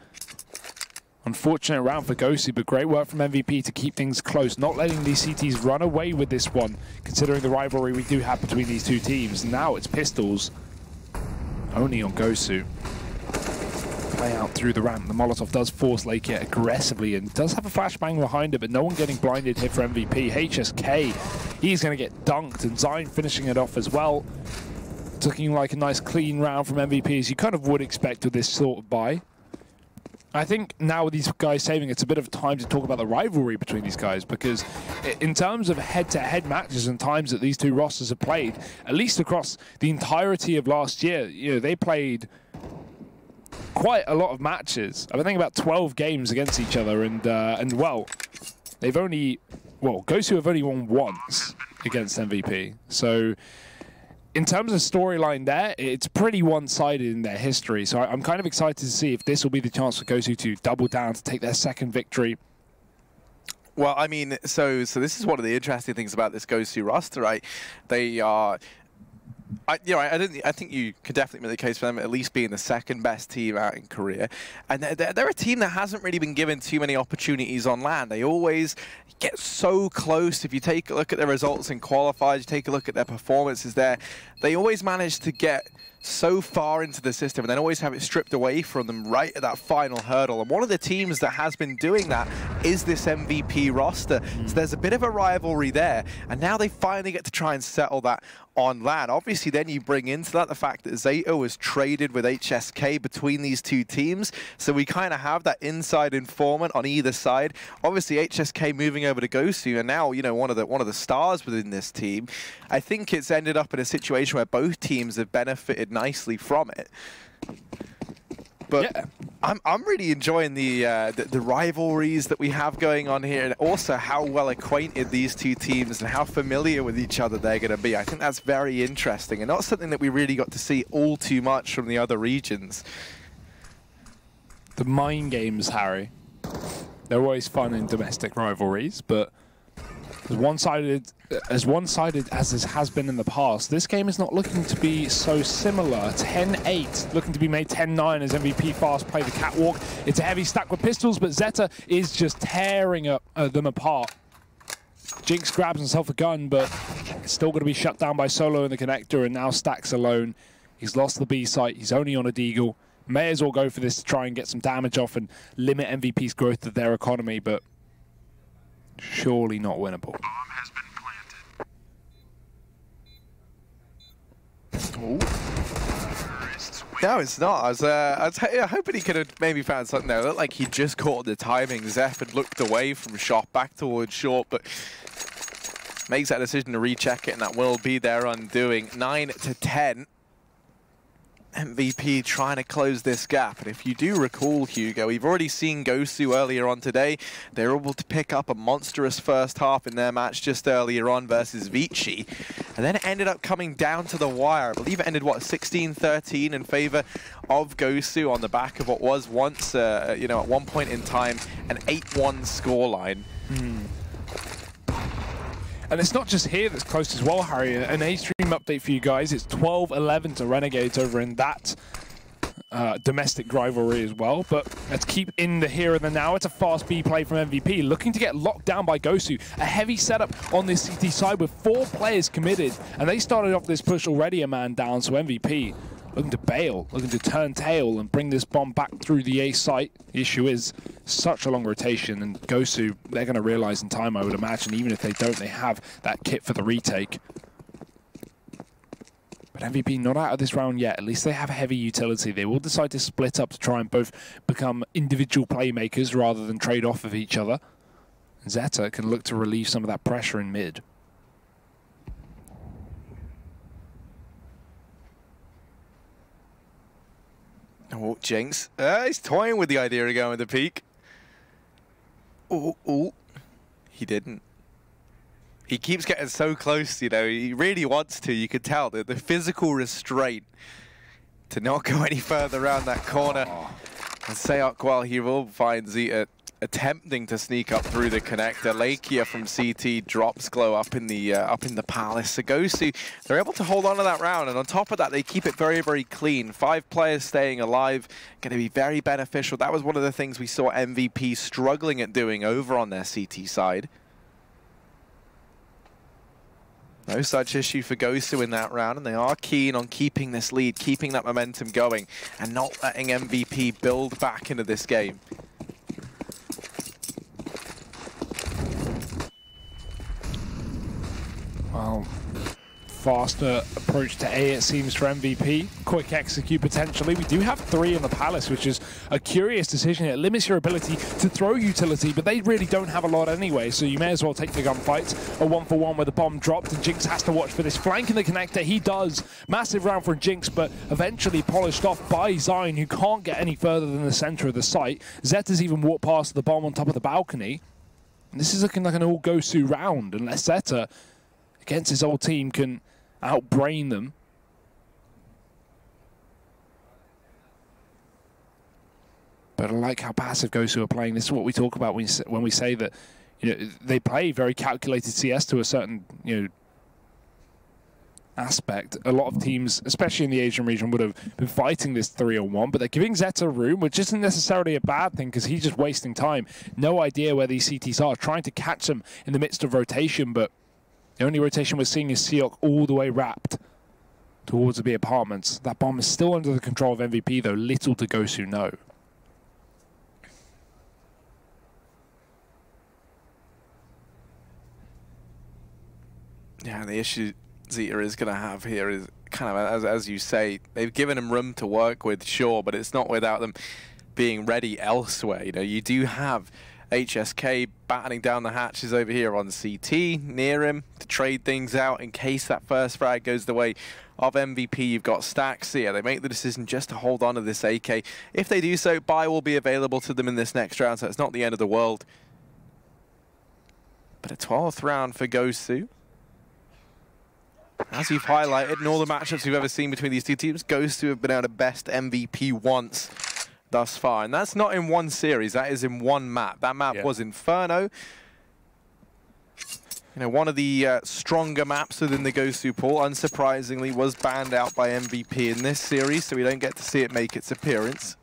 unfortunate round for GOSU, but great work from MVP to keep things close, not letting these CTs run away with this one, considering the rivalry we do have between these 2 teams. Now it's pistols, only on GOSU. Play out through the ramp. The Molotov does force Lakia aggressively and does have a flashbang behind it, but no one getting blinded here for MVP. HSK, he's going to get dunked, and Zayn finishing it off as well. It's looking like a nice clean round from MVP, as you kind of would expect with this sort of buy. I think now with these guys saving, it's a bit of time to talk about the rivalry between these guys, because in terms of head-to-head matches and times that these 2 rosters have played, at least across the entirety of last year, you know, they played quite a lot of matches. I think about 12 games against each other, and well, they've only, well, GOSU have only won once against MVP. So in terms of storyline there, it's pretty one-sided in their history. So I'm kind of excited to see if this will be the chance for GOSU to double down, to take their 2nd victory. Well, I mean, so this is one of the interesting things about this GOSU roster, right? They are I think you could definitely make the case for them at least being the second best team out in Korea. And they're a team that hasn't really been given too many opportunities on LAN. They always get so close. If you take a look at their results in qualifiers, you take a look at their performances there, they always manage to get so far into the system and then always have it stripped away from them right at that final hurdle. And one of the teams that has been doing that is this MVP roster. So there's a bit of a rivalry there. And now they finally get to try and settle that on LAN. Obviously, then you bring into that the fact that Zeta was traded with HSK between these two teams. So we kind of have that inside informant on either side. Obviously, HSK moving over to GOSU, and now, you know, one of the stars within this team. I think it's ended up in a situation where both teams have benefited nicely from it. But yeah, I'm really enjoying the rivalries that we have going on here, and also how well acquainted these two teams and how familiar with each other they're going to be. I think that's very interesting, and not something that we really got to see all too much from the other regions. The mind games, Harry, they're always fun in domestic rivalries, but as one-sided as this has been in the past, this game is not looking to be so similar. 10-8, looking to be made 10-9 as MVP fast play the catwalk. It's a heavy stack with pistols, but Zeta is just tearing them apart. Jinx grabs himself a gun, but it's still going to be shut down by Solo in the connector, and now Stack's alone. He's lost the B site. He's only on a deagle. May as well go for this to try and get some damage off and limit MVP's growth of their economy, but surely not winnable. Bomb has been planted. No, it's not. I was hoping he could have maybe found something there. It looked like he just caught the timing. Zeph had looked away from shot back towards short, but makes that decision to recheck it, and that will be their undoing. 9-10. MVP trying to close this gap. And if you do recall, Hugo, we've already seen GOSU earlier on today. They were able to pick up a monstrous first half in their match just earlier on versus Vici. And then it ended up coming down to the wire. I believe it ended, what, 16-13 in favor of GOSU on the back of what was once, you know, at one point in time, an 8-1 scoreline. And it's not just here that's close as well, Harry. An A-Stream update for you guys. It's 12-11 to Renegades over in that domestic rivalry as well. But let's keep in the here and the now. It's a fast B play from MVP, looking to get locked down by GOSU. A heavy setup on this CT side with 4 players committed. And they started off this push already a man down, so MVP looking to bail, looking to turn tail and bring this bomb back through the A site. The issue is such a long rotation, and GOSU, they're going to realize in time, I would imagine. Even if they don't, they have that kit for the retake. But MVP not out of this round yet. At least they have heavy utility. They will decide to split up to try and both become individual playmakers rather than trade off of each other. Zeta can look to relieve some of that pressure in mid. Oh, Jinx. He's toying with the idea of going with the peak. Oh, he didn't. He keeps getting so close, you know, he really wants to. You could tell the physical restraint to not go any further around that corner. And Seok, well, he will find Zeta attempting to sneak up through the connector. Lakia from CT drops Glow up in the palace. So GOSU, they're able to hold on to that round, and on top of that, they keep it very, very clean. 5 players staying alive, going to be very beneficial. That was one of the things we saw MVP struggling at doing over on their CT side. No such issue for GOSU in that round, and they are keen on keeping this lead, keeping that momentum going, and not letting MVP build back into this game. Well, faster approach to A, it seems, for MVP. Quick execute, potentially. We do have 3 in the Palace, which is a curious decision. It limits your ability to throw utility, but they really don't have a lot anyway, so you may as well take the gunfights. A 1-for-1 where the bomb dropped, and Jinx has to watch for this flank in the connector. He does. Massive round for Jinx, but eventually polished off by Zine, who can't get any further than the center of the site. Zeta's even walked past the bomb on top of the balcony. And this is looking like an all GOSU round, unless Zeta, against his old team, can outbrain them. But I like how passive GOSU are playing. This is what we talk about when we say that, you know, they play very calculated CS to a certain, you know, aspect. A lot of teams, especially in the Asian region, would have been fighting this 3-on-1, but they're giving Zeta room, which isn't necessarily a bad thing because he's just wasting time. No idea where these CTs are, trying to catch them in the midst of rotation, but the only rotation we're seeing is Seok all the way wrapped towards the B apartments. That bomb is still under the control of MVP, though. Little to GOSU know. Yeah, the issue Zeta is going to have here is kind of, as you say, they've given him room to work with, sure, but it's not without them being ready elsewhere. You know, you do have HSK battening down the hatches over here on CT near him to trade things out in case that first frag goes the way of MVP. You've got stacks here. They make the decision just to hold on to this AK. If they do so, buy will be available to them in this next round, so it's not the end of the world. But a 12th round for GOSU. As you've highlighted, in all the matchups we've ever seen between these two teams, GOSU have been able to best MVP once thus far. And that's not in one series, that is in one map. That map was Inferno. You know, one of the stronger maps within the GOSU pool, unsurprisingly, was banned out by MVP in this series, so we don't get to see it make its appearance.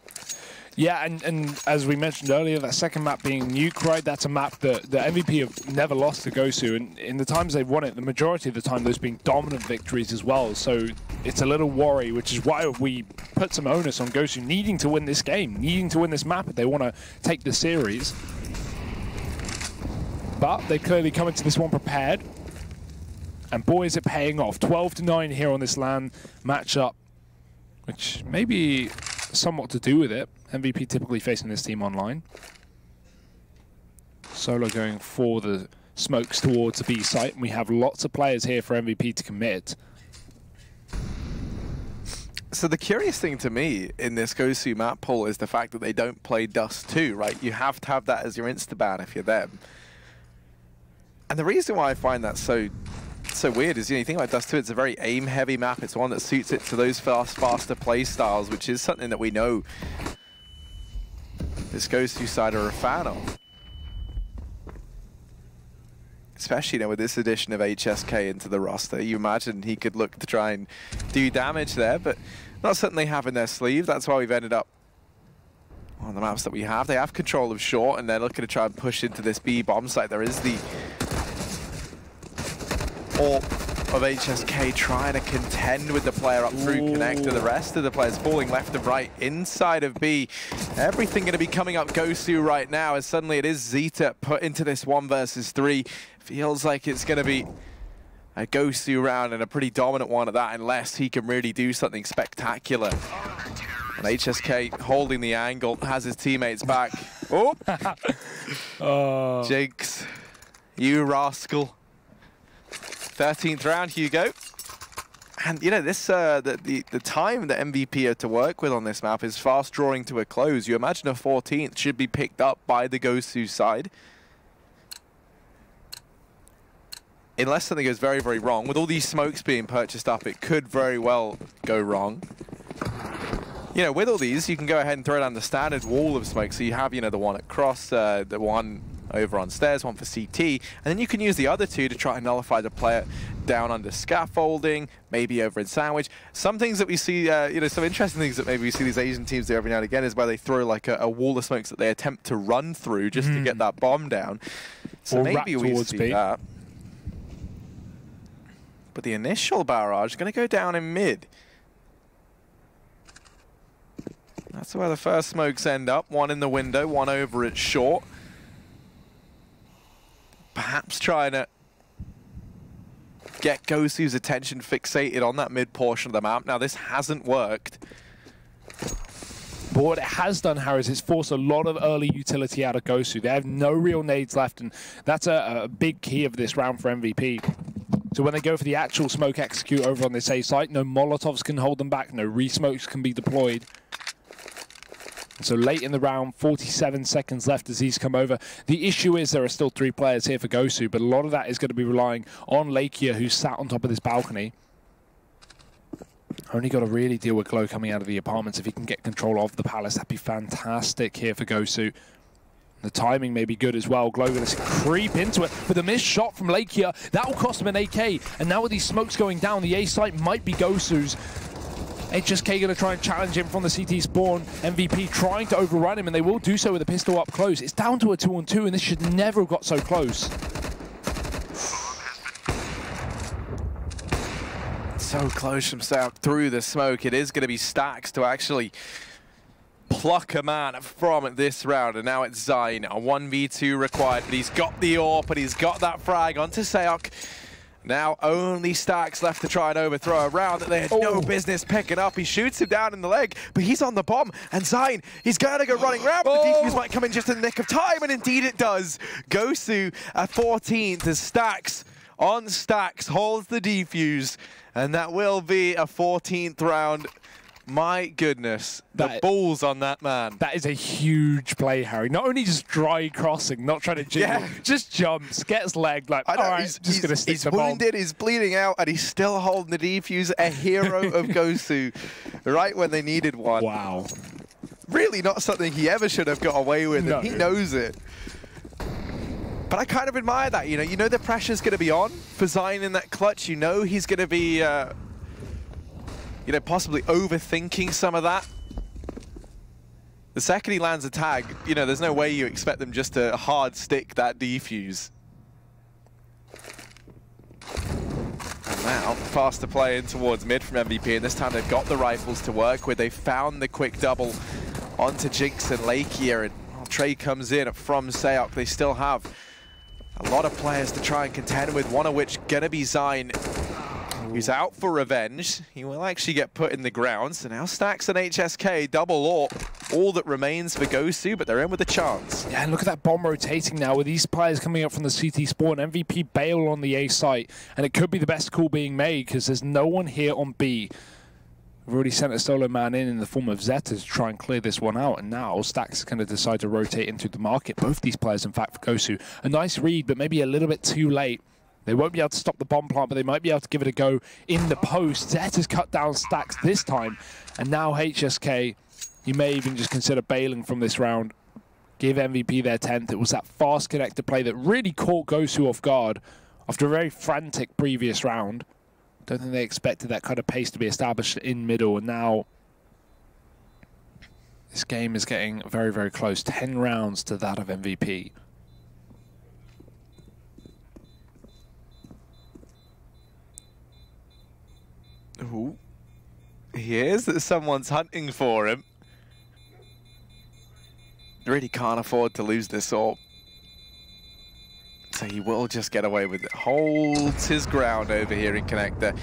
Yeah, and as we mentioned earlier, that second map being Nuke, right? That's a map that the MVP have never lost to GOSU, and in the times they've won it, the majority of the time those being dominant victories as well. So it's a little worry, which is why we put some onus on GOSU needing to win this game, needing to win this map if they want to take the series. But they clearly come into this one prepared, and boy is it paying off. 12-9 here on this LAN matchup, which may be somewhat to do with it. MVP typically facing this team online. Solo going for the smokes towards the B site, and we have lots of players here for MVP to commit. So the curious thing to me in this GOSU map pool is the fact that they don't play Dust 2, right? You have to have that as your insta-ban if you're them. And the reason why I find that so weird is, you know, you think about Dust 2, it's a very aim-heavy map. It's one that suits it to those faster play styles, which is something that we know this GOSU side are a fan of. Especially, you know, with this addition of HSK into the roster, you imagine he could look to try and do damage there, but not something they have in their sleeve. That's why we've ended up on the maps that we have. They have control of short, and they're looking to try and push into this B bomb site. There is the AWP of HSK trying to contend with the player up through connector. The rest of the players falling left and right inside of B. Everything going to be coming up GOSU right now, as suddenly it is Zeta put into this 1 versus 3. Feels like it's going to be a GOSU round, and a pretty dominant one at that, unless he can really do something spectacular. And HSK holding the angle, has his teammates back. Oh! Jinx, you rascal. 13th round, Hugo. And, you know, this the time that MVP are to work with on this map is fast drawing to a close. You imagine a 14th should be picked up by the GOSU side. Unless something goes very, very wrong. With all these smokes being purchased up, it could very well go wrong. You know, with all these, you can go ahead and throw down the standard wall of smoke. So you have, you know, the one at cross, the one over on stairs, one for CT, and then you can use the other two to try and nullify the player down under scaffolding, maybe over in sandwich. Some things that we see, you know, some interesting things that maybe we see these Asian teams do every now and again is where they throw like a wall of smokes that they attempt to run through just to get that bomb down. So or maybe we see that. But the initial barrage is going to go down in mid. That's where the first smokes end up. One in the window, one over at short. Perhaps trying to get GOSU's attention fixated on that mid portion of the map. Now, this hasn't worked. But what it has done, Harry, is it's forced a lot of early utility out of GOSU. They have no real nades left, and that's a big key of this round for MVP. So when they go for the actual smoke execute over on this A site, no Molotovs can hold them back, no re-smokes can be deployed. So late in the round, 47 seconds left as he's come over. The issue is there are still 3 players here for GOSU, but a lot of that is going to be relying on Lakia, who's sat on top of this balcony. Only got to really deal with Glow coming out of the apartments. If he can get control of the Palace, that'd be fantastic here for GOSU. The timing may be good as well. Glow going to creep into it, but the missed shot from Lake here, that will cost him an AK. And now with these smokes going down, the A site might be GOSU's. HSK going to try and challenge him from the CT spawn. MVP trying to overrun him, and they will do so with a pistol up close. It's down to a 2-on-2, and this should never have got so close. So close himself through the smoke. It is going to be Stax to actually pluck a man from this round, and now it's Zain. A 1v2 required, but he's got the AWP, and he's got that frag onto Seok. Now only Stax left to try and overthrow a round that they had no business picking up. He shoots him down in the leg, but he's on the bomb, and Zain, he's going to go running around, but the defuse might come in just in the nick of time, and indeed it does. GOSU at 14th as Stax on Stax holds the defuse, and that will be a 14th round. My goodness, the balls on that man. That is a huge play, Harry. Not only just dry crossing, not trying to jiggle, just jumps, gets legged, like, all right, just going to stick the bomb. He's wounded, he's bleeding out, and he's still holding the defuse, a hero of GOSU, right when they needed one. Wow. Really not something he ever should have got away with, and he knows it. But I kind of admire that, you know the pressure's going to be on for Zain in that clutch. You know he's going to be, possibly overthinking some of that. The second he lands a tag, there's no way you expect them just to hard stick that defuse. And now, faster play in towards mid from MVP, and this time they've got the rifles to work with. They found the quick double onto Jinx and Lakia, and Trey comes in from Seok. They still have a lot of players to try and contend with, one of which gonna be Zain, who's out for revenge. He will actually get put in the ground. So now Stax and HSK, double AWP, all that remains for GOSU, but they're in with a chance. Yeah, and look at that bomb rotating now with these players coming up from the CT spawn. MVP bail on the A site, and it could be the best call being made because there's no one here on B. We've already sent a solo man in the form of Zeta to try and clear this one out, and now Stax is going to decide to rotate into the market. Both these players, in fact, for GOSU. A nice read, but maybe a little bit too late. They won't be able to stop the bomb plant, but they might be able to give it a go in the post. Zeta's cut down Stax this time, and now HSK, you may even just consider bailing from this round. Give MVP their 10th. It was that fast connector play that really caught GOSU off guard after a very frantic previous round. Don't think they expected that kind of pace to be established in middle, and now this game is getting very, very close. 10 rounds to that of MVP. Ooh. He hears that someone's hunting for him. Really can't afford to lose this AWP. So he will just get away with it. Holds his ground over here in connector.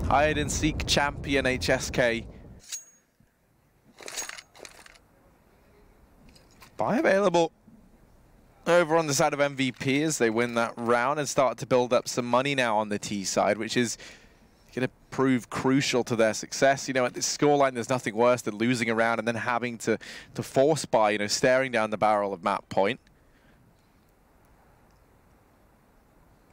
Hide and seek champion HSK. Buy available over on the side of MVP as they win that round and start to build up some money now on the T side, which is going to prove crucial to their success. At this scoreline, there's nothing worse than losing a round and then having to force buy, staring down the barrel of map point.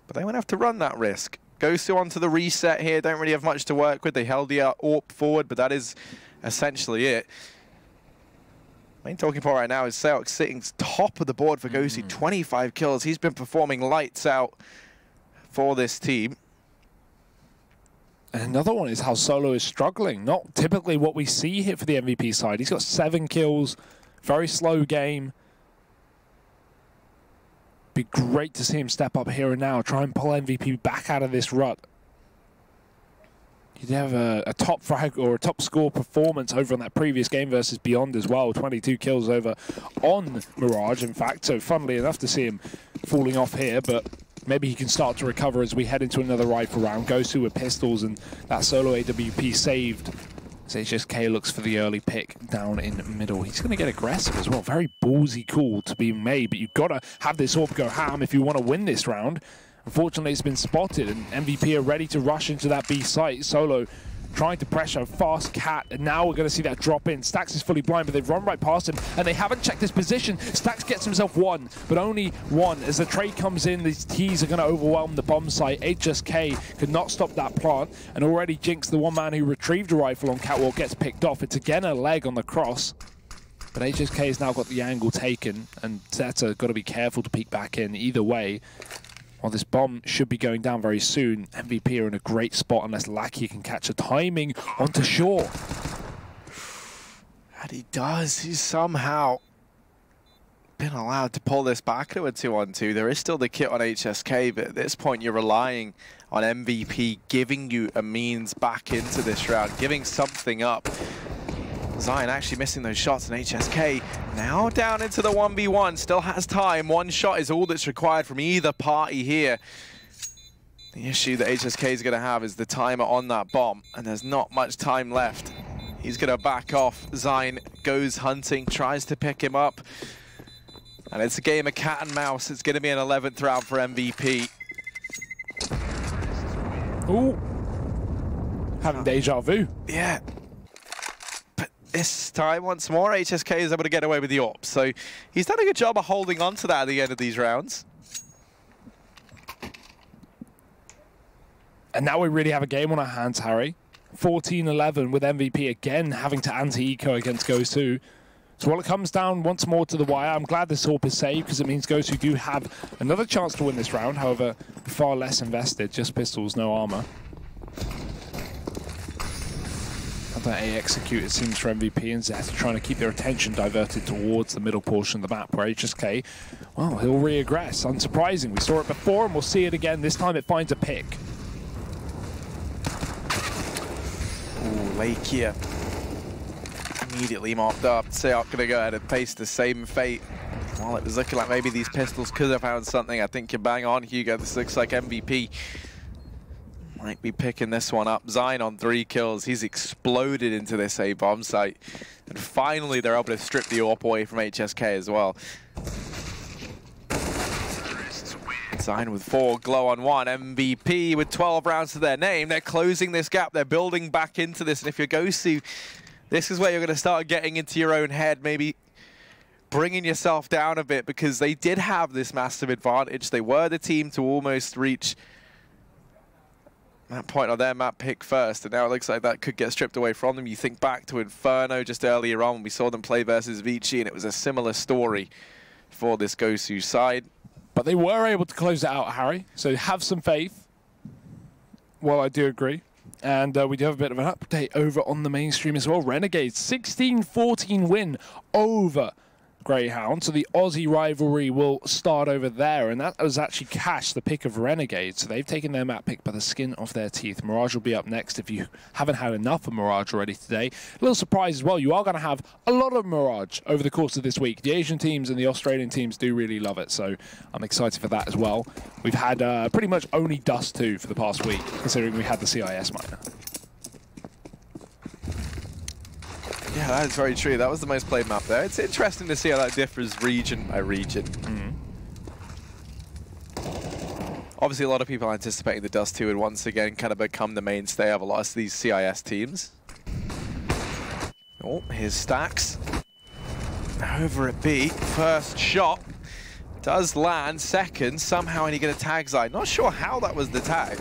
But they won't have to run that risk. GOSU onto the reset here, don't really have much to work with. They held the AWP forward, but that is essentially it. Main talking point right now is Seok sitting top of the board for GOSU, 25 kills. He's been performing lights out for this team. And another one is how Solo is struggling. Not typically what we see here for the MVP side. He's got 7 kills, very slow game. Be great to see him step up here and now, try and pull MVP back out of this rut. You'd have a top frag or a top score performance over on that previous game versus Beyond as well. 22 kills over on Mirage, in fact. So funnily enough to see him falling off here, but maybe he can start to recover as we head into another rifle round. GOSU with pistols and that solo AWP saved. So HSK looks for the early pick down in middle. He's going to get aggressive as well. Very ballsy call to be made, but you've got to have this AWP go ham if you want to win this round. Unfortunately, it's been spotted, and MVP are ready to rush into that B site. Solo trying to pressure, fast cat, and now we're going to see that drop in. Stax is fully blind, but they've run right past him, and they haven't checked his position. Stax gets himself one, but only one. As the trade comes in, these T's are going to overwhelm the bomb site. HSK could not stop that plant, and already Jinx, the one man who retrieved a rifle on Catwalk, gets picked off. It's again a leg on the cross. But HSK has now got the angle taken, and Zeta got to be careful to peek back in. Either way, while this bomb should be going down very soon, MVP are in a great spot unless Lackey can catch a timing onto shore. And he does. He's somehow been allowed to pull this back to a 2-on-2. There is still the kit on HSK, but at this point you're relying on MVP giving you a means back into this round, giving something up. Zion actually missing those shots, and HSK now down into the 1v1. Still has time. One shot is all that's required from either party here. The issue that HSK is going to have is the timer on that bomb, and there's not much time left. He's going to back off. Zion goes hunting, tries to pick him up. And it's a game of cat and mouse. It's going to be an 11th round for MVP. Ooh. Having deja vu. Yeah. But this time, once more, HSK is able to get away with the AWP. So he's done a good job of holding on to that at the end of these rounds. And now we really have a game on our hands, Harry. 14-11 with MVP again having to anti-eco against GOSU. So while it comes down once more to the wire, I'm glad this AWP is saved because it means GOSU do have another chance to win this round. However, far less invested, just pistols, no armor. Another A execute, it seems, for MVP, and Zeta trying to keep their attention diverted towards the middle portion of the map where HSK, well, he'll reaggress. Unsurprising. We saw it before and we'll see it again. This time it finds a pick. Ooh, Lakia immediately mopped up. Seok going to go ahead and face the same fate. While it was looking like maybe these pistols could have found something, I think you're bang on, Hugo. This looks like MVP might be picking this one up. Zion on 3 kills. He's exploded into this A bomb site. And finally, they're able to strip the AWP away from HSK as well. Zion with 4, Glow on 1, MVP with 12 rounds to their name. They're closing this gap. They're building back into this. And if you're GOSU, this is where you're going to start getting into your own head, maybe bringing yourself down a bit, because they did have this massive advantage. They were the team to almost reach that point on their map pick first, and now it looks like that could get stripped away from them. You think back to Inferno just earlier on, we saw them play versus Vici, and it was a similar story for this GOSU side. But they were able to close it out, Harry, so have some faith. Well, I do agree. And we do have a bit of an update over on the mainstream as well. Renegades, 16-14 win over Greyhound. So the Aussie rivalry will start over there. And that was actually Cash, the pick of Renegades. So they've taken their map pick by the skin of their teeth. Mirage will be up next if you haven't had enough of Mirage already today. A little surprise as well. You are going to have a lot of Mirage over the course of this week. The Asian teams and the Australian teams do really love it. So I'm excited for that as well. We've had pretty much only Dust 2 for the past week, considering we had the CIS minor. Yeah, that is very true. That was the most played map there. It's interesting to see how that differs region by region. Obviously, a lot of people anticipating the Dust 2 would once again kind of become the mainstay of a lot of these CIS teams. Oh, here's Stacks. Over at B. First shot does land. Second, somehow and he get a tag side. Not sure how that was the tag,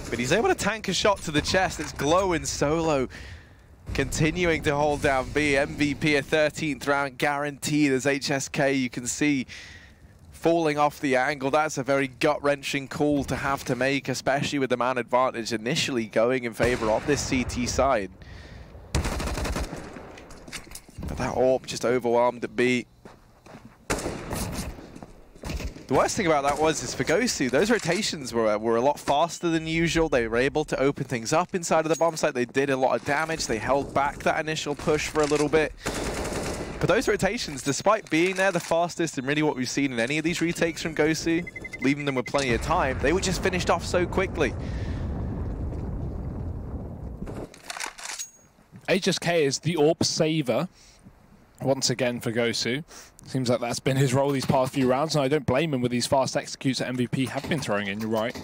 but he's able to tank a shot to the chest. It's Glow in solo, continuing to hold down B. MVP a 13th round guaranteed as HSK, you can see, falling off the angle. That's a very gut-wrenching call to have to make, especially with the man advantage initially going in favor of this CT side. But that AWP just overwhelmed at B. The worst thing about that is for GOSU, those rotations were a lot faster than usual. They were able to open things up inside of the bomb site. They did a lot of damage. They held back that initial push for a little bit. But those rotations, despite being there the fastest and really what we've seen in any of these retakes from GOSU, leaving them with plenty of time, they were just finished off so quickly. HSK is the AWP saver once again for GOSU. Seems like that's been his role these past few rounds, and I don't blame him with these fast executes that MVP have been throwing in, you're right.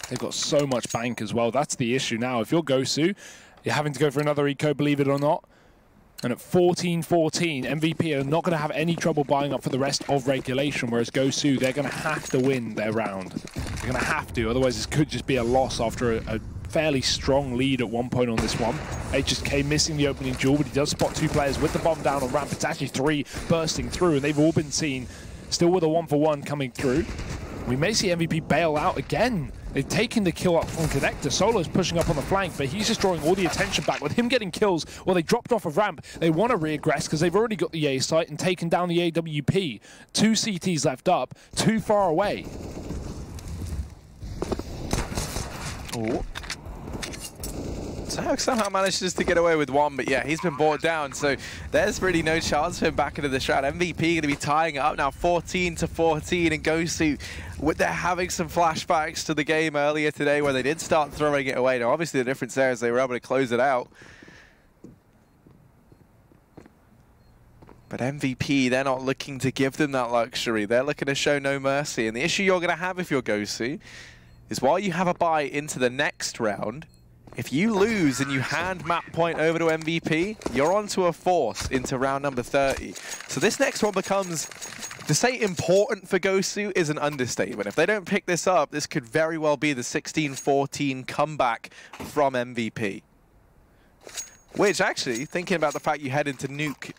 They've got so much bank as well. That's the issue now. If you're GOSU, you're having to go for another eco, believe it or not. And at 14-14, MVP are not going to have any trouble buying up for the rest of regulation, whereas GOSU, they're going to have to win their round. They're going to have to, otherwise this could just be a loss after a fairly strong lead at one point on this one. HSK missing the opening duel, but he does spot 2 players with the bomb down on ramp. It's actually 3 bursting through, and they've all been seen still with a 1-for-1 coming through. We may see MVP bail out again. They've taken the kill up from Connector. Solo's pushing up on the flank, but he's just drawing all the attention back. With him getting kills, well, they dropped off of ramp. They want to reaggress because they've already got the A site and taken down the AWP. 2 CTs left up, too far away. Oh. Zayok somehow manages to get away with 1, but yeah, he's been brought down, so there's really no chance for him back into this round. MVP going to be tying it up now 14-14, and GOSU, they're having some flashbacks to the game earlier today where they did start throwing it away. Now, obviously, the difference there is they were able to close it out. But MVP, they're not looking to give them that luxury. They're looking to show no mercy, and the issue you're going to have if you're GOSU is while you have a bye into the next round, if you lose and you hand map point over to MVP, you're onto a force into round number 30. So this next one becomes, to say important for GOSU is an understatement. If they don't pick this up, this could very well be the 16-14 comeback from MVP. Which actually, thinking about the fact you head into Nuke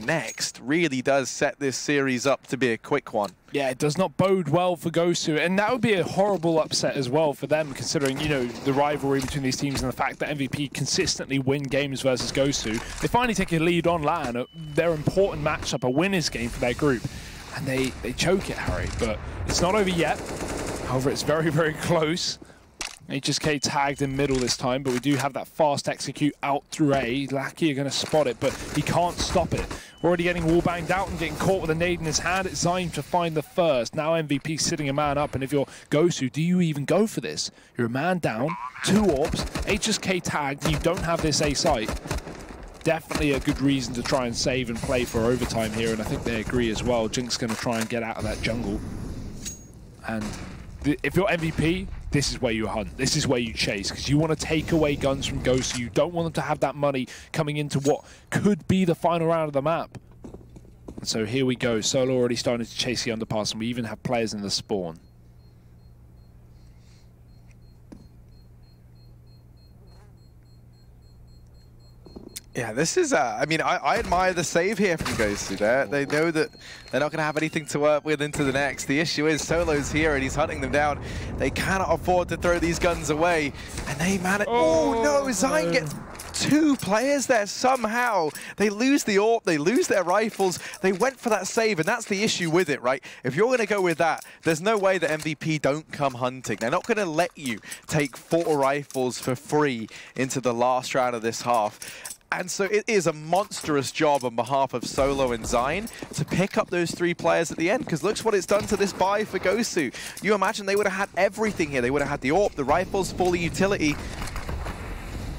next, really does set this series up to be a quick one. Yeah, it does not bode well for GOSU, and that would be a horrible upset as well for them, considering, you know, the rivalry between these teams and the fact that MVP consistently win games versus GOSU. They finally take a lead on LAN, their important matchup, a winner's game for their group, and they choke it, Harry, but it's not over yet. However, it's very, very close. HSK tagged in middle this time, but we do have that fast execute out through A. Lackey are going to spot it, but he can't stop it. We're already getting wall banged out and getting caught with a nade in his hand. It's Zyme to find the first. Now MVP sitting a man up, and if you're GOSU, do you even go for this? You're a man down, 2 orbs, HSK tagged, and you don't have this A site. Definitely a good reason to try and save and play for overtime here, and I think they agree as well. Jink's going to try and get out of that jungle. And if you're MVP, this is where you hunt. This is where you chase, because you want to take away guns from GOSU. You don't want them to have that money coming into what could be the final round of the map. And so here we go. Solo already starting to chase the underpass, and we even have players in the spawn. Yeah, this is, I mean, I admire the save here from GOSU there. They know that they're not going to have anything to work with into the next. The issue is Solo's here and he's hunting them down. They cannot afford to throw these guns away. And they manage, oh no, Zyme gets 2 players there somehow. They lose the AWP, they lose their rifles. They went for that save, and that's the issue with it, right? If you're going to go with that, there's no way that MVP don't come hunting. They're not going to let you take 4 rifles for free into the last round of this half. And so it is a monstrous job on behalf of Solo and Zyme to pick up those 3 players at the end, because look what it's done to this buy for GOSU. You imagine they would have had everything here. They would have had the AWP, the rifles, full utility,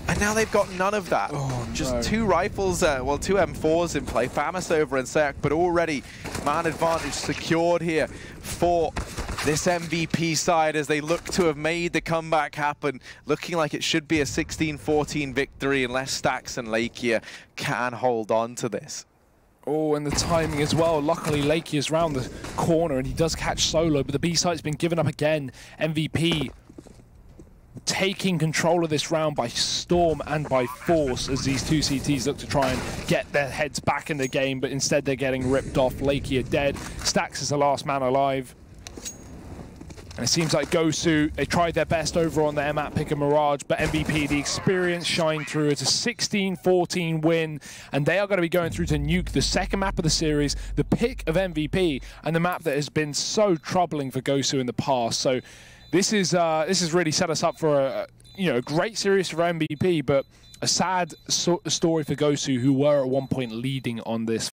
and now they've got none of that. Oh, no. Just 2 rifles, well, 2 M4s in play. Famas over and Sayak, but already man advantage secured here for this MVP side as they look to have made the comeback happen, looking like it should be a 16-14 victory unless Stax and Lakia can hold on to this. Oh, and the timing as well. Luckily, Lakia is round the corner and he does catch Solo, but the B site's been given up again. MVP taking control of this round by storm and by force as these 2 CTs look to try and get their heads back in the game, but instead they're getting ripped off. Lakia dead. Stax is the last man alive. And it seems like GOSU, they tried their best over on their map pick of Mirage, but MVP, the experience shined through. It's a 16-14 win, and they are going to be going through to Nuke, the second map of the series, the pick of MVP, and the map that has been so troubling for GOSU in the past. So this has really set us up for a great series for MVP, but a sad story for GOSU, who were at one point leading on this.